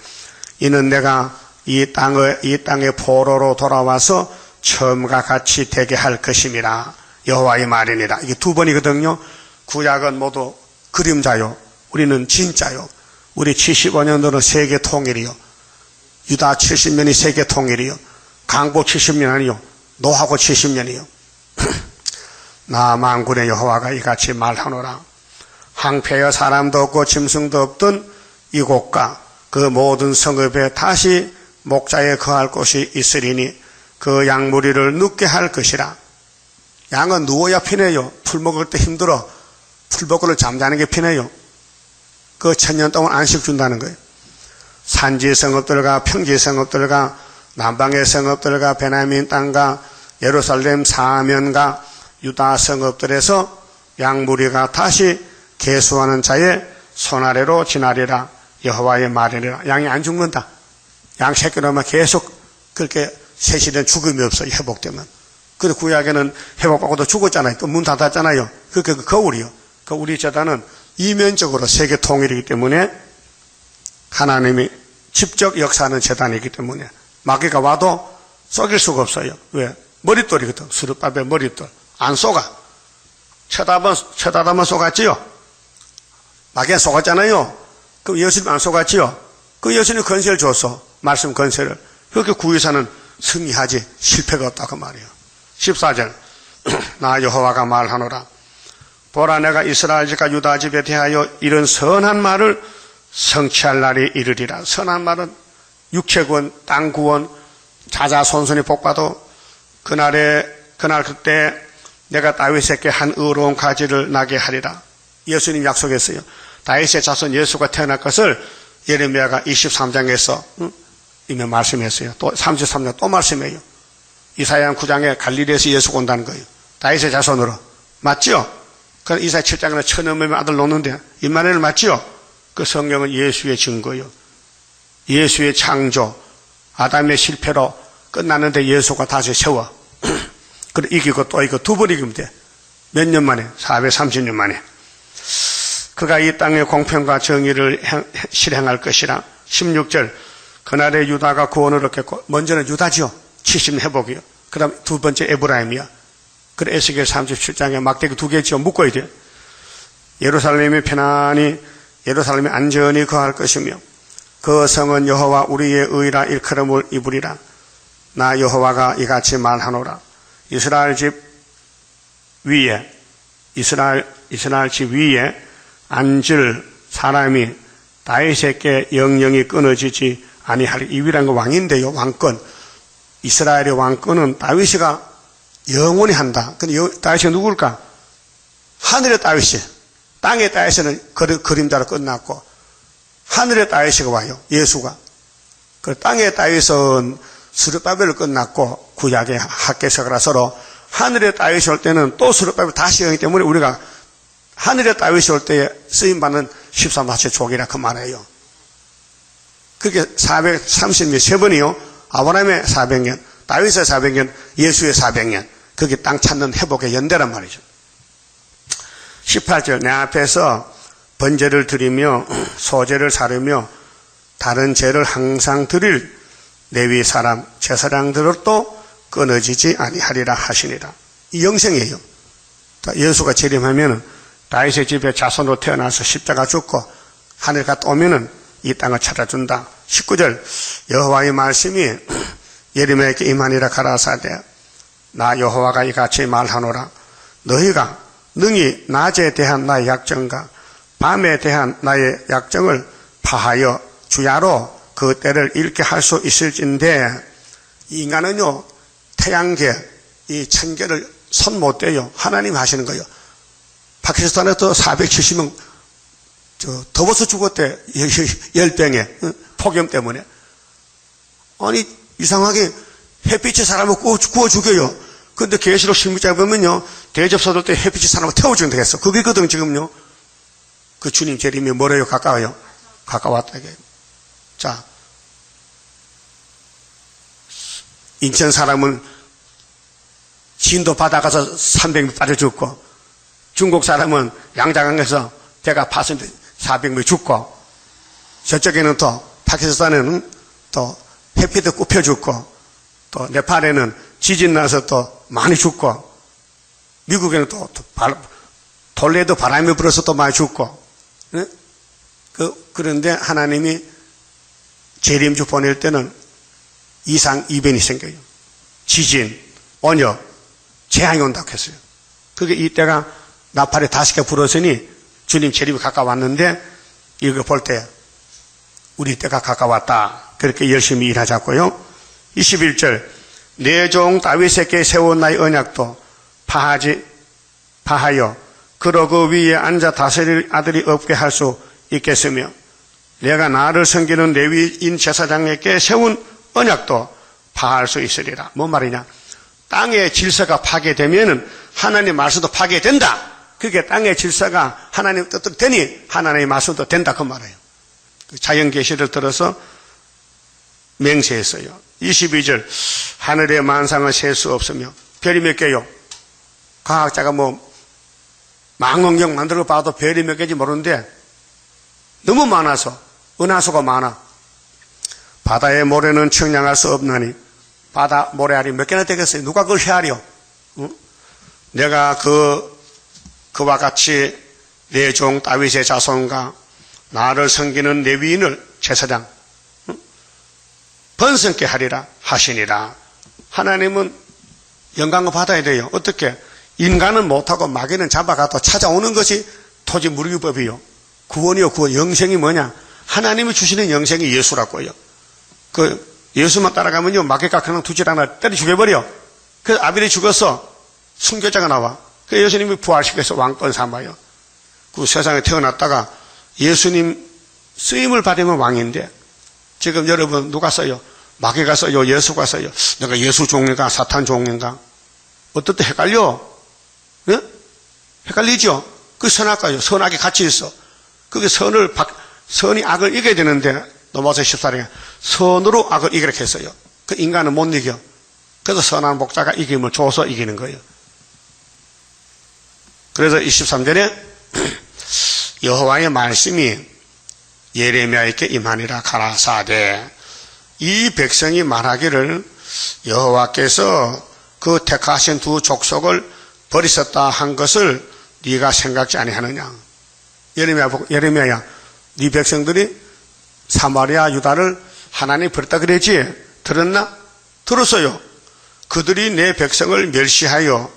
이는 내가 이 땅의 포로로 돌아와서 처음과 같이 되게 할 것임이라. 여호와의 말이니라. 이게 2번이거든요. 구약은 모두 그림자요. 우리는 진짜요. 우리 75년도는 세계 통일이요. 유다 70년이 세계 통일이요. 강복 70년 아니요. 노하고 70년이요. 나 만군의 여호와가 이같이 말하노라. 항폐하여 사람도 없고 짐승도 없던 이곳과 그 모든 성읍에 다시 목자에 거할 곳이 있으리니 그 양무리를 눕게 할 것이라. 양은 누워야 피네요. 풀 먹을 때 힘들어. 풀 먹고 잠자는 게 피네요. 그 1000년 동안 안식 준다는 거예요. 산지 성읍들과 평지 성읍들과 남방의 성읍들과 베냐민 땅과 예루살렘 사면과 유다 성읍들에서 양무리가 다시 계수하는 자의 손아래로 지나리라. 여호와의 말이니라. 양이 안 죽는다. 양 새끼로만 계속 그렇게 셋이된 죽음이 없어요. 회복되면. 그리고 구약에는 회복받고도 죽었잖아요. 또 문 닫았잖아요. 그게 거울이요. 그 우리 재단은 이면적으로 세계 통일이기 때문에 하나님이 직접 역사하는 재단이기 때문에 마귀가 와도 쏘길 수가 없어요. 왜? 머릿돌이거든. 수르밥의 머릿돌. 안 쏘가. 쳐다보면 쏘갔지요. 마귀가 쏘갔잖아요. 그럼 예수님 안 쏘갔지요. 그 예수님 건세를 줬어. 말씀 건세를. 그렇게 구유사는 승리하지 실패가 없다 그 말이에요. 14절 나 여호와가 말하노라. 보라, 내가 이스라엘 집과 유다 집에 대하여 이런 선한 말을 성취할 날이 이르리라. 선한 말은 육체 구원, 땅 구원, 자자손손이 복받도 그날 그때 내가 다윗에게 한 의로운 가지를 나게 하리라. 예수님 약속했어요. 다윗의 자손 예수가 태어날 것을 예레미야가 23장에서 이미 말씀했어요. 또 33장 또 말씀해요. 이사야 9장에 갈릴리에서 예수가 온다는 거예요. 다윗의 자손으로. 맞죠? 그럼 이사야 7장에 천여명의 아들 놓는데 임마누엘 맞죠? 그 성경은 예수의 증거예요. 예수의 창조, 아담의 실패로 끝났는데 예수가 다시 세워. 그래 이기고 또 이기고 두 번 이기면 돼. 몇 년 만에? 430년 만에. 그가 이 땅의 공평과 정의를 실행할 것이라. 16절, 그날에 유다가 구원을 얻겠고, 먼저는 유다죠. 70년 회복이요. 그 다음 두 번째 에브라임이야. 그래 에스겔 37장에 막대기 두 개 지어 묶어야 돼. 예루살렘이 편안히, 예루살렘이 안전히 거할 것이며 그 성은 여호와 우리의 의라 일컬음을 입으리라. 나 여호와가 이같이 말하노라. 이스라엘 집 위에 앉을 사람이 다윗에게 영영이 끊어지지 아니하리. 이 위라는 거 왕인데요. 왕권. 이스라엘의 왕권은 다윗이가 영원히 한다. 근데 다윗이 누굴까? 하늘의 다윗이. 땅의 다윗은 그림자로 끝났고 하늘의 다윗이가 와요. 예수가. 그 땅의 다윗은 스룹바벨을 끝났고 구약의 학개석이라 서로 하늘의 다윗이 올 때는 또 스룹바벨 다시 오기 때문에 우리가 하늘의 다윗이 올 때에 쓰임받는 13마체 족이라 그 말이에요. 그게 433번이요. 아브라함의 400년, 다윗의 400년, 예수의 400년. 그게 땅 찾는 회복의 연대란 말이죠. 18절, 내 앞에서 번제를 드리며 소제를 사르며 다른 제를 항상 드릴 레위 사람 제사장들도 끊어지지 아니하리라 하시니라. 이 영생이에요. 예수가 재림하면 다윗의 집에 자손으로 태어나서 십자가 죽고 하늘 갔다 오면은 이 땅을 찾아준다. 19절, 여호와의 말씀이 예레미야에게 임하니라 가라사대. 나 여호와가 이같이 말하노라. 너희가 능히 낮에 대한 나의 약정과 밤에 대한 나의 약정을 파하여 주야로 그 때를 잃게 할 수 있을진데, 인간은요 태양계 이 천계를 손 못 대요. 하나님 하시는 거예요. 파키스탄에서 470명 더워서 죽었대. 열병에 폭염 때문에. 아니 이상하게 햇빛이 사람을 구워 죽여요. 근데 계시록 16장에 보면요 대접서들 때 햇빛이 사람을 태워 죽인다 했어. 그게거든 지금요. 그 주님 재림이 뭐래요? 가까워요? 가까웠다 이게. 자, 인천 사람은 진도 바다 가서 300명 빠져 죽고, 중국 사람은 양자강에서 배가 파손돼 400명 죽고, 저쪽에는 또 파키스탄에는 또 햇빛도 굽혀 죽고, 또 네팔에는 지진 나서 또 많이 죽고, 미국에는 또 돌레도 바람이 불어서 또 많이 죽고. 네? 그런데 하나님이 재림주 보낼 때는 이상 이변이 생겨요. 지진, 언역, 재앙이 온다고 했어요. 그게 이때가 나팔이 5개 불었으니 주님 재림이 가까웠는데, 이거 볼 때 우리 때가 가까웠다. 그렇게 열심히 일하자고요. 21절, 내 종 다윗에게 세운 나의 언약도 파하여 그로 그 위에 앉아 다스릴 아들이 없게 할 수 있겠으며, 내가 나를 섬기는 레위인 제사장에게 세운 언약도 파할 수 있으리라. 뭔 말이냐? 땅의 질서가 파괴되면은 하나님의 말씀도 파괴된다. 그게 땅의 질서가 하나님 뜻대로 되니 하나님의 말씀도 된다 그 말이에요. 자연 계시를 들어서 맹세했어요. 22절, 하늘의 만상을 셀 수 없으며. 별이 몇 개요? 과학자가 망원경 만들어 봐도 별이 몇 개인지 모르는데 너무 많아서 은하수가 많아. 바다의 모래는 측량할 수 없나니. 바다 모래알이 몇 개나 되겠어요? 누가 그걸 헤아려? 응? 내가 그와 같이 내 종 다윗의 자손과 나를 섬기는 레위인을 제사장 번성케 하리라 하시니라. 하나님은 영광을 받아야 돼요. 어떻게? 인간은 못하고 마귀는 잡아가도 찾아오는 것이 토지 무르기법이요. 구원이요, 구원. 영생이 뭐냐? 하나님이 주시는 영생이 예수라고요. 예수만 따라가면요, 마귀가 그냥 두질 않아. 때려 죽여버려. 그래서 아벨이 죽었어. 순교자가 나와. 그래서 예수님이 부활시켜서 왕권 삼아요. 그 세상에 태어났다가 예수님 쓰임을 받으면 왕인데, 지금 여러분 누가 써요? 마귀가 써요? 예수가 써요? 내가 예수 종인가? 사탄 종인가? 어떨 때 헷갈려? 예? 헷갈리죠? 그 선악과요. 선악이 같이 있어. 그게 선이 악을 이겨야 되는데, 로마서 14장에 선으로 악을 이기라 했어요. 그 인간은 못 이겨. 그래서 선한 목자가 이김을 줘서 이기는 거예요. 그래서 23절에 여호와의 말씀이 예레미야에게 임하니라 가라사대, 이 백성이 말하기를 여호와께서 그 택하신 두 족속을 버리셨다 한 것을 네가 생각지 아니하느냐. 예레미야야, 네 백성들이 사마리아 유다를 하나님이 버렸다 그랬지? 들었나? 들었어요. 그들이 내 백성을 멸시하여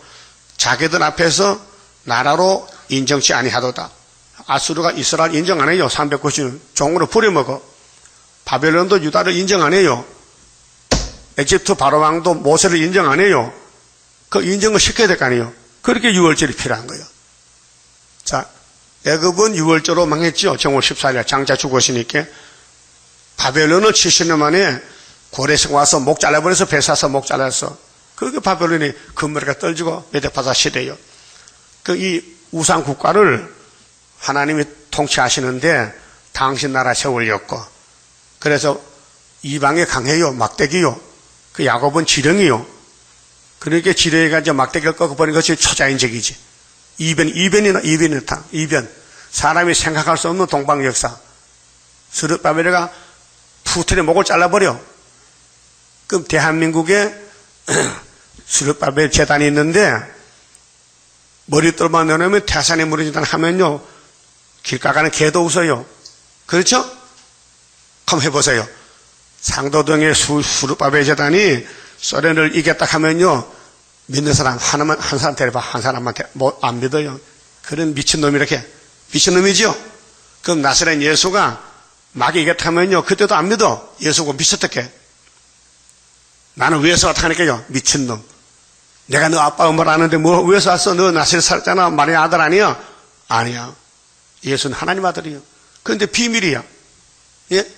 자기들 앞에서 나라로 인정치 아니하도다. 아수르가 이스라엘 인정 안 해요. 390년 종으로 부려먹어. 바벨론도 유다를 인정 안 해요. 에집트 바로왕도 모세를 인정 안 해요. 그 인정을 시켜야 될 거 아니에요. 그렇게 유월절이 필요한 거예요. 자, 애굽은 유월절로 망했죠. 정월 14일 장자 죽으시니까. 바벨론은 70년 만에 고레성 와서 목 잘라버려서 배 사서 목 잘랐어. 그게 바벨론이 금머리가 떨어지고 메데파사 시대예요. 이 우상 국가를 하나님이 통치하시는데 당신 나라 세우려고. 그래서 이방에 강해요. 막대기요. 그 야곱은 지렁이요. 그러니까 지렁이가 이제 막대기를 꺾어버린 것이 초자연적이지. 이변. 사람이 생각할 수 없는 동방 역사. 스룹바벨가 푸틀의 목을 잘라버려. 그럼 대한민국에 스룹바벨 재단이 있는데 머리털만 내놓으면 태산이 무너진다 하면요, 길가가는 개도 웃어요. 그렇죠? 한번 해보세요. 상도동의 스룹바벨 재단이 소련을 이겼다 하면요, 믿는 사람 하나만, 한 사람 데려봐. 한 사람만 안 믿어요. 그런 미친놈이 이렇게 미친놈이죠. 그럼 나사렛 예수가 마귀 이겼다 하면요, 그때도 안 믿어. 예수가 미쳤다게. 나는 위에서 왔다 하니까요, 미친놈. 내가 너 아빠 엄마를 아는데 뭐 위에서 왔어? 너 나사렛 살았잖아. 마리아 아들 아니야? 아니야. 예수는 하나님 아들이요. 그런데 비밀이야. 예?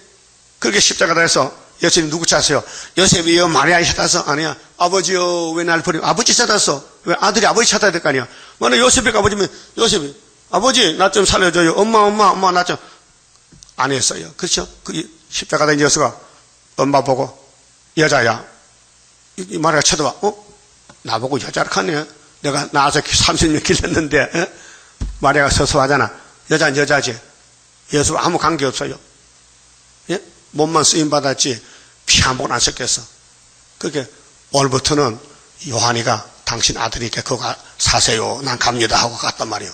그렇게 십자가다 해서 예수님 누구 찾았어요? 요셉이요? 마리아이 찾았어? 아니야. 아버지요? 왜 날 버리고? 아버지 찾았어. 왜 아들이 아버지 찾아야 될 거 아니야? 만약 요셉이 아버지면 요셉이 아버지 나 좀 살려줘요. 엄마 나 좀 안 했어요. 그렇죠? 그 십자가다 이 녀석아 엄마 보고 여자야. 이 마리아가 쳐다봐. 나보고 여자를 하네. 내가 나와서 30년 길렀는데 마리아가 서서하잖아. 여자는 여자지. 예수 아무 관계 없어요. 예? 몸만 쓰임받았지 피 한 번 안 섞였어. 그렇게 오늘부터는 요한이가 당신 아들이니까 그거 사세요. 난 갑니다 하고 갔단 말이에요.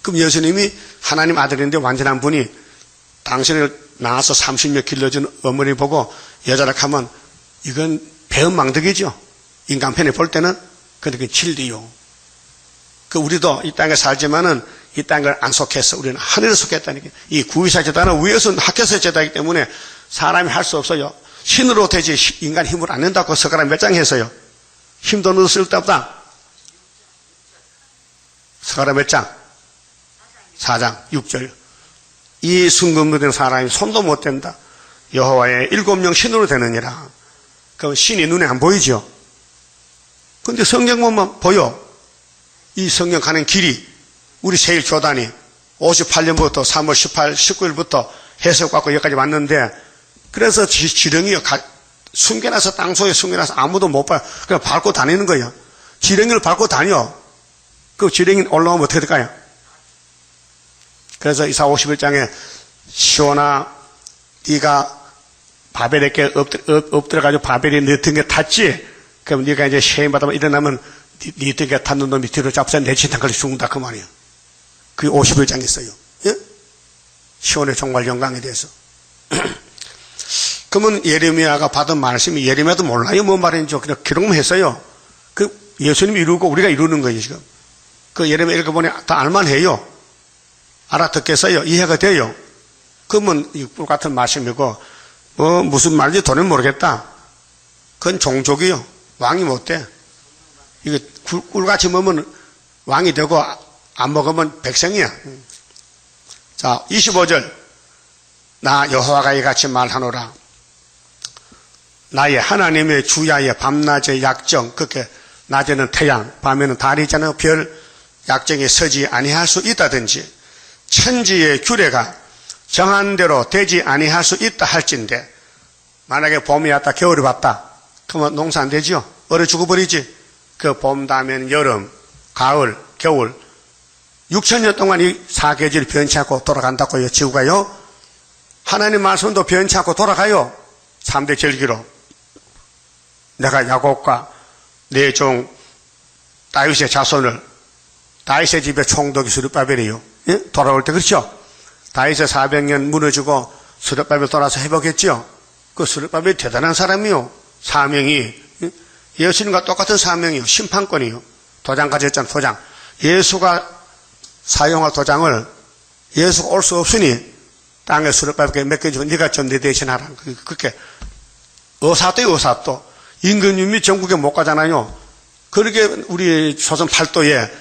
그럼 예수님이 하나님 아들인데 완전한 분이 당신을 낳아서 30년 길러준 어머니 보고 여자라 하면 이건 배은망덕이죠. 인간편에 볼 때는. 그렇게 진리요. 우리도 이 땅에 살지만은 이 땅을 안 속했어. 우리는 하늘에 속했다니까. 이 구의사 제단은 위에서 학교에서 제단이기 때문에 사람이 할 수 없어요. 신으로 되지 인간 힘으로 안 된다고 서가람 몇 장 했어요. 힘도 넣어 쓸데없다. 서가람 몇 장? 4장 6절. 이 순금도 된 사람이 손도 못 댄다. 여호와의 7명 신으로 되느니라. 그럼 신이 눈에 안 보이죠. 근데 성경 보면 보여. 이 성경 가는 길이 우리 세일교단이 58년부터 3월 18, 19일부터 해석받고 여기까지 왔는데, 그래서 지렁이요, 숨겨놔서 땅속에 숨겨놔서 아무도 못 봐요. 그냥 밟고 다니는 거예요. 지렁이를 밟고 다녀. 그 지렁이 올라오면 어떻게 될까요? 그래서 이사 51장에 시온아 네가 바벨에게 엎드려가지고 바벨이 네 등에 탔지? 그럼 네가 이제 시험 받으면 일어나면 네 등에 탔는 놈이 뒤로 잡서 내친탕 걸려 죽는다 그 말이에요. 그게 51장에 있어요. 예? 시온의 종말 영광에 대해서. 그러면 예레미야가 받은 말씀이, 예레미야도 몰라요 뭔 말인지. 그냥 기록만 했어요. 그 예수님이 이루고 우리가 이루는 거예요, 지금. 그 예레미야 읽어보니 다 알만해요. 알아듣겠어요? 이해가 돼요? 그러면 이 꿀 같은 말씀이고, 무슨 말인지 도는 모르겠다. 그건 종족이요. 왕이 못 돼. 이거 꿀같이 먹으면 왕이 되고, 안 먹으면 백성이야. 자, 25절. 나 여호와가 이같이 말하노라. 나의 하나님의 주야의 밤낮의 약정, 그렇게 낮에는 태양, 밤에는 달이 있잖아요. 별 약정이 서지 아니할 수 있다든지, 천지의 규례가 정한 대로 되지 아니할 수 있다 할진대, 만약에 봄이 왔다 겨울이 왔다 그러면 농사 안 되지요. 얼어 죽어버리지. 그 봄 다음에는 여름, 가을, 겨울 6천년 동안 이 사계절이 변치 않고 돌아간다고요. 지구가요. 하나님 말씀도 변치 않고 돌아가요. 3대 절기로. 내가 야곱과 내 종 다윗의 자손을, 다윗의 집에 총독이 스룹바벨이요. 예? 돌아올 때 그렇죠. 다윗의 400년 무너지고 스룹바벨 돌아서 회복했죠. 그 스룹바벨이 대단한 사람이요. 사명이 예수님과 똑같은 사명이요. 심판권이요. 도장 가졌잖아. 도장. 예수가 사용할 도장을 예수가 올 수 없으니 땅에 스룹바벨에게 맡겨주고 네가 좀 내 대신하라. 그렇게 의사또요. 의사또. 임금님이 전국에 못 가잖아요. 그렇게 우리 조선 팔도에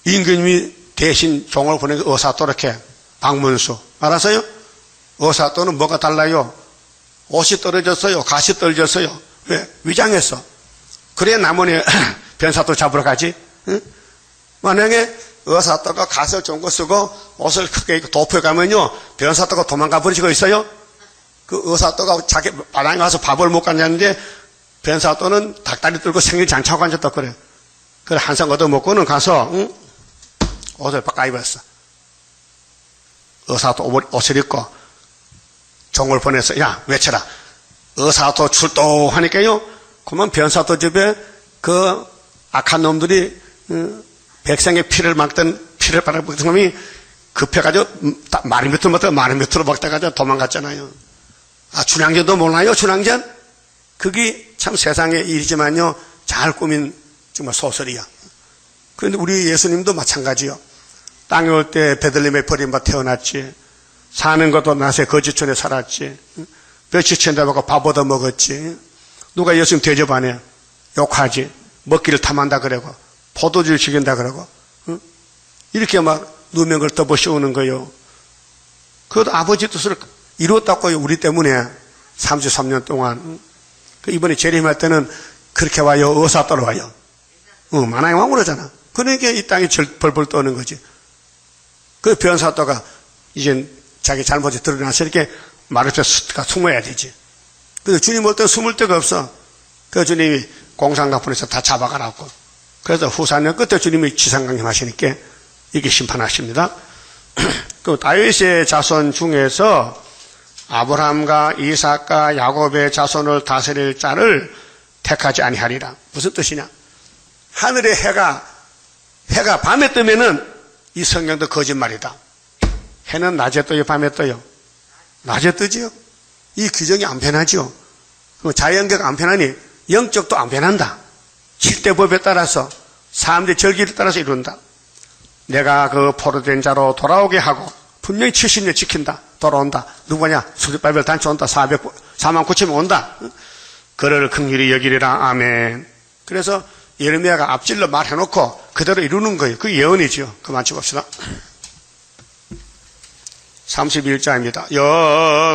임금님이 대신 종을 보내고 의사또 이렇게 방문수. 알았어요? 의사또는 뭐가 달라요? 옷이 떨어졌어요. 가시 떨어졌어요. 왜? 위장했어. 그래야 남원에 변사또 잡으러 가지. 응? 만약에 의사또가 가서 좋은 거 쓰고 옷을 크게 입고 도포가면요. 변사또가 도망가 버리고 있어요. 그 의사또가 자기 바닥에 가서 밥을 못 갔냐는데 변사또는 닭다리 들고 생일 장차고 앉았다 그래. 그래 한상 얻어먹고는 가서 응? 옷을 바꿔 입었어. 의사또 옷을 입고 종을 보내서 야 외쳐라. 의사또 출동하니까요. 그러면 변사또 집에 그 악한 놈들이 백성의 피를 막던 피를 빨아먹던 놈이 급해가지고 마리 밑으로 먹다가 마리 밑으로 먹다가 도망갔잖아요. 아 춘향전도 몰라요? 춘향전? 그게 참 세상의 일이지만요. 잘 꾸민 정말 소설이야. 그런데 우리 예수님도 마찬가지요. 땅에 올 때 베들레헴에 버림받아 태어났지. 사는 것도 낫에 거지촌에 살았지. 며칠 지낸다고 밥 얻어 먹었지. 누가 예수님 대접 안 해? 욕하지. 먹기를 탐한다 그러고 포도주를 죽인다 그러고 이렇게 막 누명을 덮어 씌우는 거요. 그것도 아버지 뜻을 이루었다고요. 우리 때문에 33년 동안. 이번에 재림할 때는 그렇게 와요. 의사또로 와요. 만왕의 왕으로잖아. 그러니까 이 땅이 벌벌 떠는 거지. 그 변사또가 이제 자기 잘못이 드러나서 이렇게 마르페 숨어야 되지. 그래서 주님 올 때 숨을 데가 없어. 그래서 주님이 공상각분에서 다 잡아가라고. 그래서 후사년 끝에 주님이 지상강림하시니까 이게 심판하십니다. 그 다윗의 자손 중에서 아브라함과 이삭과 야곱의 자손을 다스릴 자를 택하지 아니하리라. 무슨 뜻이냐? 하늘의 해가 밤에 뜨면은 이 성경도 거짓말이다. 해는 낮에 떠요, 밤에 떠요? 낮에 뜨지요? 이 규정이 안 변하지요? 자연계가 안 변하니 영적도 안 변한다. 7대 법에 따라서 3대 절기를 따라서 이룬다. 내가 그 포로된 자로 돌아오게 하고 분명히 70년 지킨다. 돌아온다. 누구냐? 수르바벨 단체 온다. 4만 9천명 온다. 그를 긍휼히 여기리라. 아멘. 그래서 예레미야가 앞질러 말해놓고 그대로 이루는 거예요. 그 예언이죠. 그만 쳐봅시다. 31자입니다.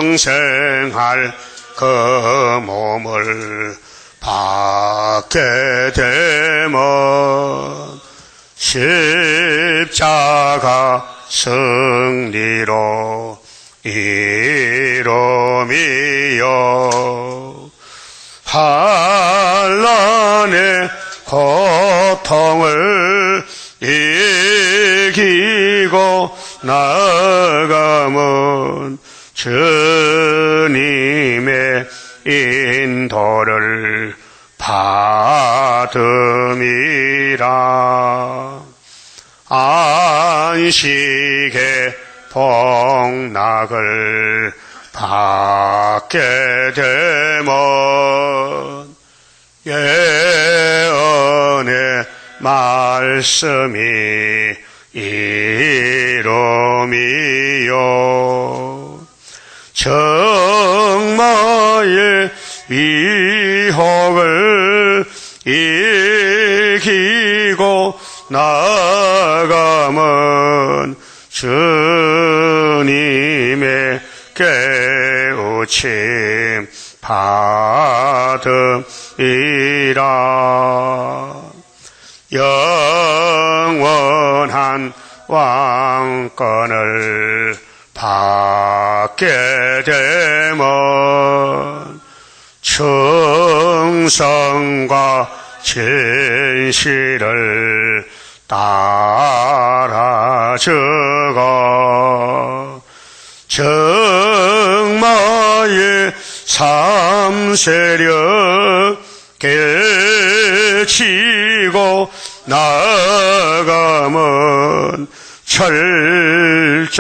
영생할 그 몸을 받게 되면 십자가 승리로 이름이여 환난의 고통을 이기고 나가면 주님의 인도를 받음이라. 안식의 복락을 받게 되면 예언의 말씀이 이름이요 정마의 미혹을 이기고 나아가면 주님의 깨우침 받음이라 영원한 왕권을 받게 되면 충성과 진실을 따라주고 정마의 삼세력 깨치고 나아가면 철장의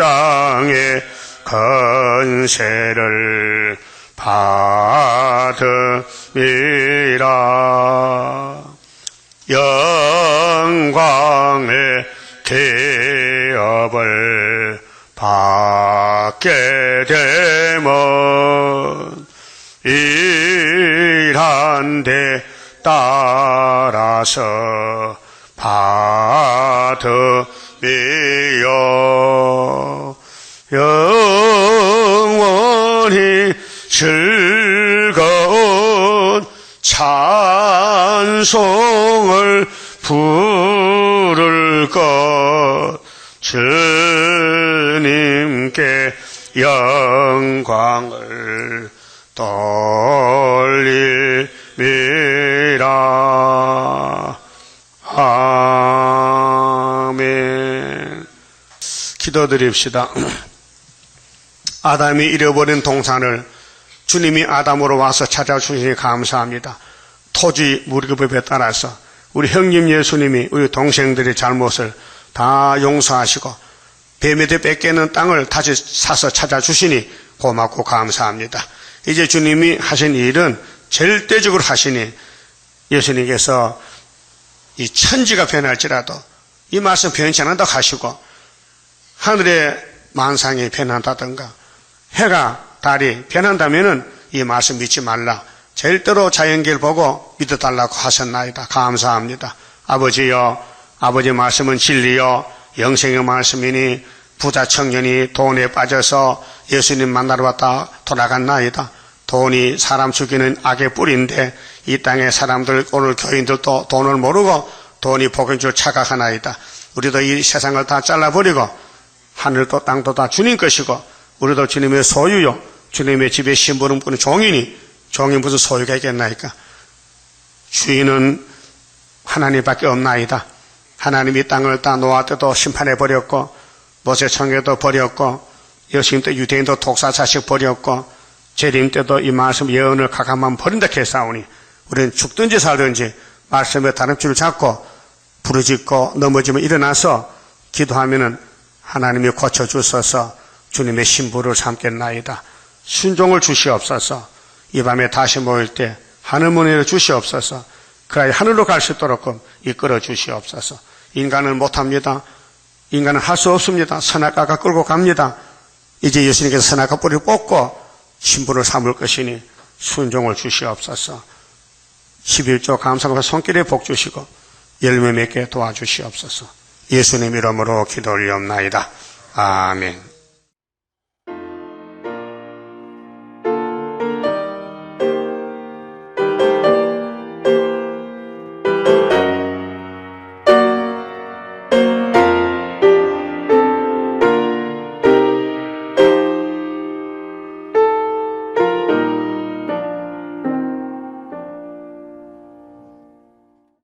건세를 받음이라 영광의 기업을 받게 되면 일한 데 따라서 받음이요 영원히 즐거운 찬송을 부를 것 주님께 영광을 돌리리라. 아멘. 기도드립시다. 아담이 잃어버린 동산을 주님이 아담으로 와서 찾아주시니 감사합니다. 토지 무리급에 따라서 우리 형님 예수님이 우리 동생들의 잘못을 다 용서하시고 뱀에게 뺏기는 땅을 다시 사서 찾아주시니 고맙고 감사합니다. 이제 주님이 하신 일은 절대적으로 하시니 예수님께서 이 천지가 변할지라도 이 말씀 변치 않는다고 하시고 하늘의 만상이 변한다든가 해가 달이 변한다면은 이 말씀 믿지 말라. 절대로 자연계를 보고 믿어달라고 하셨나이다. 감사합니다. 아버지여, 아버지 말씀은 진리요 영생의 말씀이니 부자 청년이 돈에 빠져서 예수님 만나러 왔다 돌아갔나이다. 돈이 사람 죽이는 악의 뿌리인데 이 땅의 사람들 오늘 교인들도 돈을 모르고 돈이 복인 줄 착각하나이다. 우리도 이 세상을 다 잘라버리고 하늘도 땅도 다 주님 것이고 우리도 주님의 소유요 주님의 집에 심부름 꾼 종이니 종이 무슨 소유가 있겠나이까. 주인은 하나님밖에 없나이다. 하나님이 땅을 다 노아 때도 심판해버렸고 모세청에도 버렸고 여심 때 유대인도 독사자식 버렸고 재림 때도 이 말씀 예언을 각하만 버린다 했사오니 우리는 죽든지 살든지 말씀의 다른 줄을 잡고 부르짖고 넘어지면 일어나서 기도하면은 하나님이 고쳐주셔서 주님의 신부를 삼겠나이다. 순종을 주시옵소서. 이 밤에 다시 모일 때 하늘문을 주시옵소서. 그 아이 하늘로 갈 수 있도록 이끌어 주시옵소서. 인간은 못합니다. 인간은 할 수 없습니다. 선악과가 끌고 갑니다. 이제 예수님께서 선악과 뿌리를 뽑고 신부를 삼을 것이니 순종을 주시옵소서. 11조 감사가 손길에 복 주시고 열매 맺게 도와주시옵소서. 예수님 이름으로 기도 올리옵나이다. 아멘.